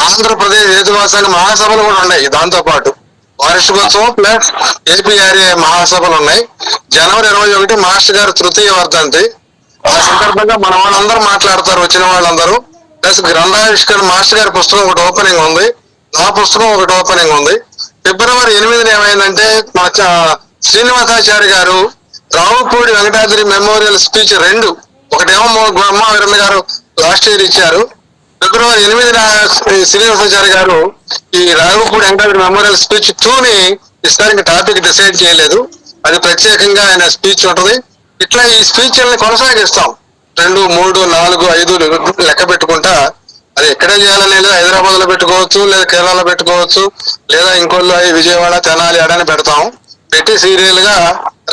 Speaker 6: ఆంధ్రప్రదేశ్ హేతువాసాల మహాసభలు కూడా ఉన్నాయి. దాంతో పాటు వార్షికోత్సవం ప్లస్ APRA మహాసభలు ఉన్నాయి. జనవరి 21 మాస్టర్ గారు తృతీయ వర్ధంతి. ఆ సందర్భంగా మన వాళ్ళందరూ మాట్లాడతారు, వచ్చిన వాళ్ళందరూ. ప్లస్ గ్రంథావిష్కరణ మాస్టర్ గారి పుస్తకం ఒకటి ఓపెనింగ్ ఉంది, నా పుస్తకం ఒకటి ఓపెనింగ్ ఉంది. ఫిబ్రవరి 8 ఏమైందంటే మా శ్రీనివాసాచారి గారు రావుపూడి వెంకటాద్రి మెమోరియల్ స్పీచ్ 2, ఒకటేమో బ్రహ్మ వీరన్న గారు లాస్ట్ ఇయర్ ఇచ్చారు. ఫిబ్రవరి 8 శ్రీనివాసాచారి గారు ఈ రావుపూడి వెంకటాద్రి మెమోరియల్ స్పీచ్ 2ని ఇస్తానికి టాపిక్ డిసైడ్ చేయలేదు. అది ప్రత్యేకంగా ఆయన స్పీచ్ ఉంటుంది. ఇట్లా ఈ స్పీచ్ల్ని కొనసాగిస్తాం. 2, 3, 4, 5 లెక్క పెట్టుకుంటా. అది ఎక్కడే చేయాలని లేదు, హైదరాబాద్ లో పెట్టుకోవచ్చు, లేదా కేరళలో పెట్టుకోవచ్చు, లేదా ఇంకోళ్ళు విజయవాడ, తెనాలి ఆడని పెడతాం. పెట్టి సీరియల్ గా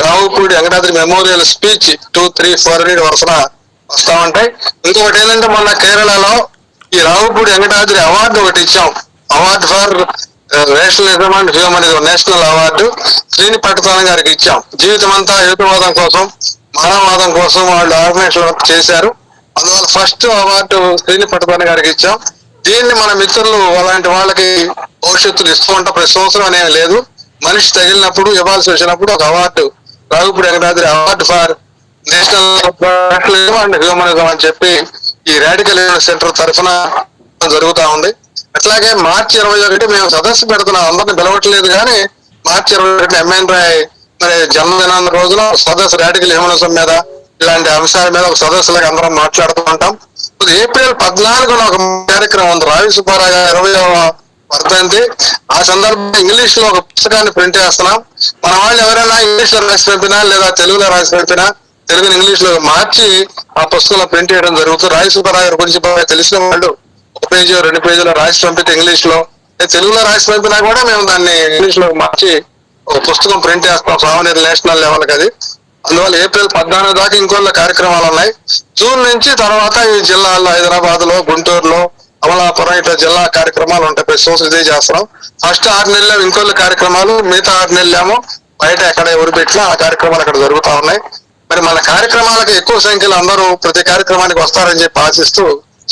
Speaker 6: రావుపూడి వెంకటాద్రి మెమోరియల్ స్పీచ్ 2, 3, 4 వరుసన వస్తా ఉంటాయి. ఇంకొకటి ఏంటంటే మొన్న కేరళలో ఈ రావుపూడి వెంకటాద్రి అవార్డు ఒకటి ఇచ్చాం. Award for nationalism and humanism, national award Srini Pattuthana గారికి ఇచ్చాం. జీవితం అంతా హేతువాదం కోసం, మానవవాదం కోసం వాళ్ళు ఆర్గనైజేషన్ వర్క్ చేశారు. అందువల్ల ఫస్ట్ అవార్డు శ్రీని పట్టుతాన గారికి ఇచ్చాం. దీన్ని మన మిత్రులు అలాంటి వాళ్ళకి భవిష్యత్తులో ఇస్తూ ఉంటాం. ప్రతి సంవత్సరం అనేవి లేదు, మనిషి తగిలినప్పుడు ఇవ్వాల్సి వచ్చినప్పుడు ఒక award Ravipudi Venkatadri award for national and humanism అని చెప్పి ఈ రాడికల్ సెంటర్ తరఫున జరుగుతా ఉంది. అట్లాగే మార్చి 21 మేము సదస్సు పెడుతున్నాం. అందరిని పిలవట్లేదు కానీ మార్చి 21 MN రాయ్ మరి జన్మదినాన్ని రోజున సదస్సు రాడికల్ హ్యూమనిజం మీద ఇలాంటి అంశాల మీద ఒక సదస్సులకు అందరం మాట్లాడుతూ ఉంటాం. ఏప్రిల్ 14 ఒక కార్యక్రమం ఉంది. రావి సుబ్బారావు 20వ వర్ధంతి. ఆ సందర్భంగా ఇంగ్లీష్ లో ఒక పుస్తకాన్ని ప్రింట్ చేస్తున్నాం. మన వాళ్ళు ఎవరైనా ఇంగ్లీష్ లో రాసి పంపినా లేదా తెలుగులో రాసి పంపినా తెలుగుని ఇంగ్లీష్ లో మార్చి ఆ పుస్తకంలో ప్రింట్ చేయడం జరుగుతుంది. రాయి సుబ్బారావు గారి గురించి బాగా తెలిసిన వాళ్ళు 1 పేజీ 2 పేజీలో రాసి పంపితే ఇంగ్లీష్ లో, తెలుగులో రాసి పంపినా కూడా మేము దాన్ని ఇంగ్లీష్ లో మార్చి ఒక పుస్తకం ప్రింట్ చేస్తాం సామాన్య నేషనల్ లెవెల్ కి. అది అందువల్ల ఏప్రిల్ 14 దాకా ఇంకొన్ని కార్యక్రమాలు ఉన్నాయి. జూన్ నుంచి తర్వాత ఈ జిల్లాల్లో హైదరాబాద్ లో, గుంటూరులో, అమలాపురం ఇట్లా జిల్లా కార్యక్రమాలు ఉంటాయి. ప్రతి సంవత్సరం ఇదే చేస్తున్నాం. ఫస్ట్ 6 నెలలు ఇంకొన్ని కార్యక్రమాలు, మిగతా 6 నెలలేమో బయట ఎక్కడ ఎవరు పెట్టినా ఆ కార్యక్రమాలు అక్కడ జరుగుతా ఉన్నాయి. మరి మన కార్యక్రమాలకు ఎక్కువ సంఖ్యలో అందరూ ప్రతి కార్యక్రమానికి వస్తారని చెప్పి ఆశిస్తూ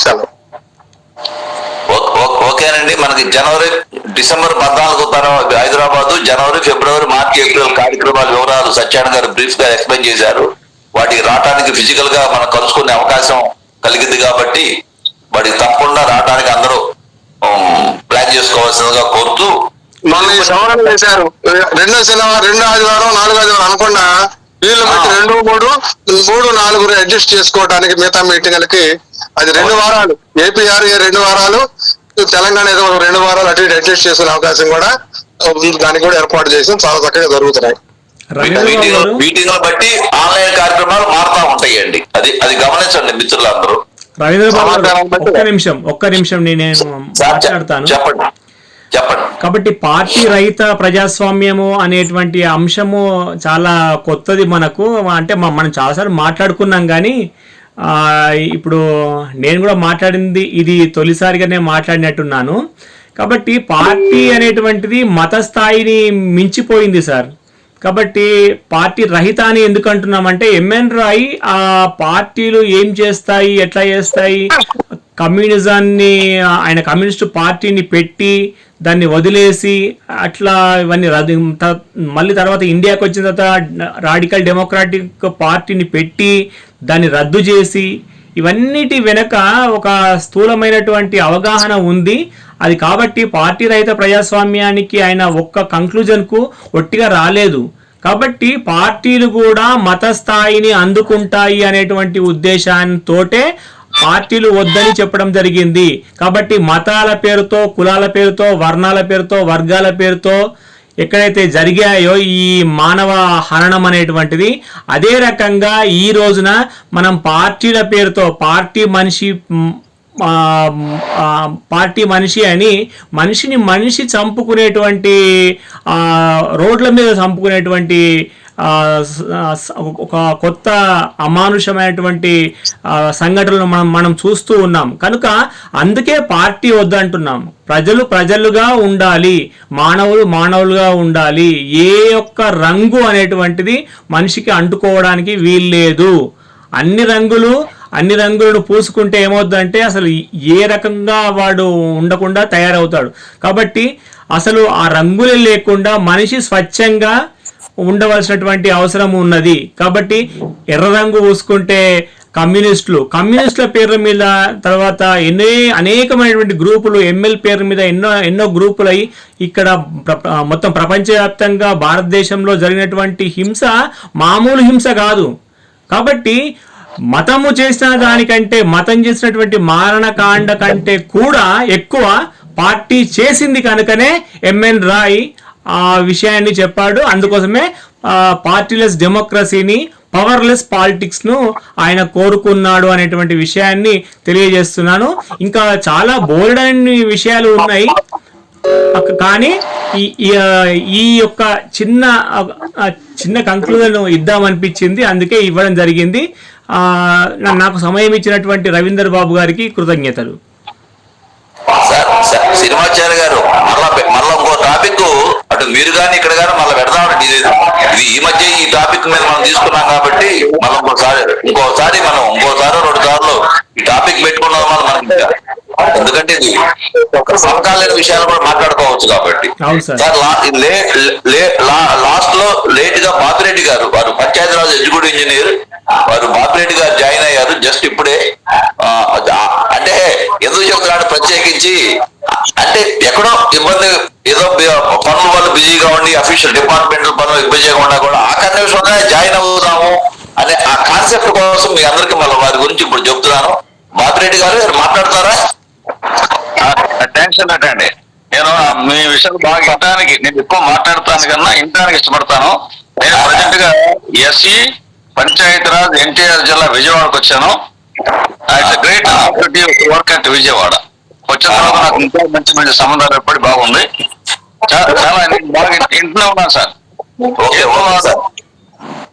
Speaker 6: సెలవు.
Speaker 2: ఓకేనండి. మనకి డిసెంబర్ 14 తర్వాత హైదరాబాద్, జనవరి, ఫిబ్రవరి, మార్చి, ఏప్రిల్ కార్యక్రమాల వివరాలు సత్యనారాయణ గారు బ్రీఫ్ గా ఎక్స్ప్లెయిన్ చేశారు. వాటికి రావడానికి ఫిజికల్ గా మనం కలుసుకునే అవకాశం కలిగింది కాబట్టి వాటికి తప్పకుండా రావడానికి అందరూ ప్లాన్ చేసుకోవాల్సిందిగా కోరుతూ,
Speaker 6: మొన్న ఈ సవరణ చేశారు. 2 శనివారం, 2 ఆదివారం, 4 ఆదివారం అనకుండా వీళ్ళు బట్టి 2, 3, 4 అడ్జస్ట్ చేసుకోవడానికి మిగతా మీటింగ్లకి అది 2 వారాలు, ఏపీఆర్ఏ 2 వారాలు, తెలంగాణ ఏదో 2 వారాలు అటు ఇటు అడ్జస్ట్ చేసుకునే అవకాశం కూడా దానికి కూడా ఏర్పాటు చేసి చాలా చక్కగా జరుగుతున్నాయి.
Speaker 2: మీటింగ్ బట్టి ఆన్లైన్ కార్యక్రమాలు మారుతా ఉంటాయండి. అది గమనించండి మిత్రులందరూ.
Speaker 1: ఒక్క నిమిషం నేను మాట్లాడతాను.
Speaker 2: చెప్పండి.
Speaker 1: కాబట్టి పార్టీ రహిత ప్రజాస్వామ్యము అనేటువంటి అంశము చాలా కొత్తది మనకు. అంటే మనం చాలాసార్లు మాట్లాడుకున్నాం కానీ ఇప్పుడు నేను కూడా మాట్లాడింది ఇది తొలిసారిగానే మాట్లాడినట్టున్నాను. కాబట్టి పార్టీ అనేటువంటిది మత స్థాయిని మించిపోయింది సార్. కాబట్టి పార్టీ రహిత అని ఎందుకు అంటున్నామంటే ఎంఎన్ రాయ్ ఆ పార్టీలు ఏం చేస్తాయి, ఎట్లా చేస్తాయి, కమ్యూనిజాన్ని, ఆయన కమ్యూనిస్టు పార్టీని పెట్టి దాన్ని వదిలేసి అట్లా ఇవన్నీ మళ్ళీ తర్వాత ఇండియాకి వచ్చిన తర్వాత రాడికల్ డెమోక్రాటిక్ పార్టీని పెట్టి దాన్ని రద్దు చేసి ఇవన్నిటి వెనక ఒక స్థూలమైనటువంటి అవగాహన ఉంది. అది కాబట్టి పార్టీ రహిత ప్రజాస్వామ్యానికి ఆయన ఒక్క కంక్లూజన్కు ఒట్టిగా రాలేదు. కాబట్టి పార్టీలు కూడా మత స్థాయిని అందుకుంటాయి అనేటువంటి ఉద్దేశాంతోటే పార్టీలు వద్దని చెప్పడం జరిగింది. కాబట్టి మతాల పేరుతో, కులాల పేరుతో, వర్ణాల పేరుతో, వర్గాల పేరుతో ఎక్కడైతే జరిగాయో ఈ మానవ హననం అనేటువంటిది, అదే రకంగా ఈ రోజున మనం పార్టీల పేరుతో పార్టీ మనిషి అని మనిషి చంపుకునేటువంటి రోడ్ల మీద చంపుకునేటువంటి ఒక కొత్త అమానుషమైనటువంటి సంఘటనలు మనం చూస్తూ ఉన్నాం. కనుక అందుకే పార్టీ వద్దంటున్నాం. ప్రజలుగా ఉండాలి, మానవులుగా ఉండాలి. ఏ ఒక్క రంగు అనేటువంటిది మనిషికి అంటుకోవడానికి వీల్లేదు. అన్ని రంగులను పూసుకుంటే ఏమవుతుందంటే అసలు ఏ రకంగా వాడు ఉండకుండా తయారవుతాడు. కాబట్టి అసలు ఆ రంగులే లేకుండా మనిషి స్వచ్ఛంగా ఉండవలసినటువంటి అవసరం ఉన్నది. కాబట్టి ఎర్ర రంగు పూసుకుంటే కమ్యూనిస్టుల పేర్ల మీద, తర్వాత అనేకమైనటువంటి గ్రూపులు ఎంఎల్ పేర్ల మీద ఎన్నో గ్రూపులు అయి ఇక్కడ మొత్తం ప్రపంచవ్యాప్తంగా భారతదేశంలో జరిగినటువంటి హింస మామూలు హింస కాదు. కాబట్టి మతం చేసినటువంటి మారణకాండ కంటే కూడా ఎక్కువ పార్టీ చేసింది కనుకనే ఎంఎన్ రాయ్ ఆ విషయాన్ని చెప్పాడు. అందుకోసమే పార్టీలెస్ డెమోక్రసీని, పవర్లెస్ పాలిటిక్స్ ను ఆయన కోరుకున్నాడు అనేటువంటి విషయాన్ని తెలియజేస్తున్నాను. ఇంకా చాలా బోల్డైన విషయాలు ఉన్నాయి, కానీ ఈ యొక్క చిన్న కంక్లూజన్ ఇద్దామనిపించింది, అందుకే ఇవ్వడం జరిగింది. నాకు సమయం ఇచ్చినటువంటి రవీందర్ బాబు గారికి కృతజ్ఞతలు.
Speaker 2: శ్రీనివాచార్య గారు మళ్ళా ఇంకో టాపిక్ అటు మీరు కానీ ఇక్కడ కానీ మళ్ళీ పెడదామండి. ఇది ఈ మధ్య ఈ టాపిక్ మీద మనం తీసుకున్నాం కాబట్టి మళ్ళీ ఇంకోసారి 2 సార్లు ఈ టాపిక్ పెట్టుకున్నాం మనకి. ఎందుకంటే ఇది సమకాలీన విషయాలు కూడా మాట్లాడుకోవచ్చు కాబట్టి. లాస్ట్ లో లేట్ గా బాపిరెడ్డి గారు, వారు పంచాయతీరాజ్ ఎగ్జిక్యూటివ్ ఇంజనీర్, వారు బాపిరెడ్డి గారు జాయిన్ అయ్యారు జస్ట్ ఇప్పుడే. అంటే ఎందుకు చెప్తున్నాడు ప్రత్యేకించి అంటే ఎక్కడో ఇబ్బంది, ఏదో పనుల వల్ల బిజీగా ఉండి అఫీషియల్ డిపార్ట్మెంట్ పనులు బిజీగా ఉన్నా కూడా ఆఖరి నిమిషంలోనే జాయిన్ అవుతాము అనే ఆ కాన్సెప్ట్ కోసం మీ అందరికి మళ్ళీ వారి గురించి ఇప్పుడు చెప్తున్నాను. బాపిరెడ్డి గారు మాట్లాడతారా?
Speaker 3: థ్యాంక్స్ అన్నట్టండి. నేను మీ విషయాలు బాగా వినడానికి, నేను ఎక్కువ మాట్లాడతాను కన్నా వినడానికి ఇష్టపడతాను. నేను ప్రజెంట్ గా ఎస్సీ పంచాయతీరాజ్ ఎన్టీఆర్ జిల్లా విజయవాడకు వచ్చాను. It's great opportunity work at Vijayawada. వచ్చిన తర్వాత నాకు ఇంకా మంచి మంచి సంబంధాలు ఏర్పడి బాగుంది. చాలా నేను బాగా ఇంట్లో ఉన్నాను సార్.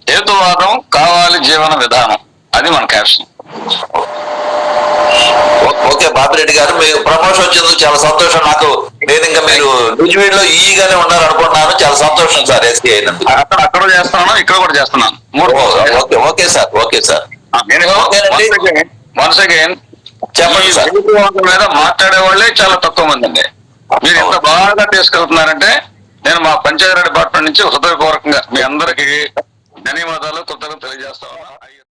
Speaker 3: హేతువాదం కావాలి జీవన విధానం, అది మన క్యాప్షన్.
Speaker 2: ఓకే బాపిరెడ్డి గారు, మీకు ప్రమోషన్ వచ్చింది, చాలా సంతోషం. నాకు నేను ఇంకా మీరు న్యూజివీడ్ లో ఈగానే ఉన్నారు అనుకుంటున్నాను. చాలా సంతోషం సార్ ఎస్సీ అయినందుకు.
Speaker 3: అక్కడ చేస్తున్నాను, ఇక్కడ కూడా చేస్తున్నాను.
Speaker 2: Okay okay sir, okay sir.
Speaker 3: Once again
Speaker 2: చెప్పండి సార్.
Speaker 3: మీద మాట్లాడే వాళ్ళే చాలా తక్కువ మంది అండి. మీరు ఇంత బాగా తీసుకెళ్తున్నారంటే నేను మా పంచాయతీ డిపార్ట్మెంట్ నుంచి హృదయపూర్వకంగా మీ అందరికీ ధన్యవాదాలు, కృతజ్ఞతలు తెలియజేస్తా ఉన్నా.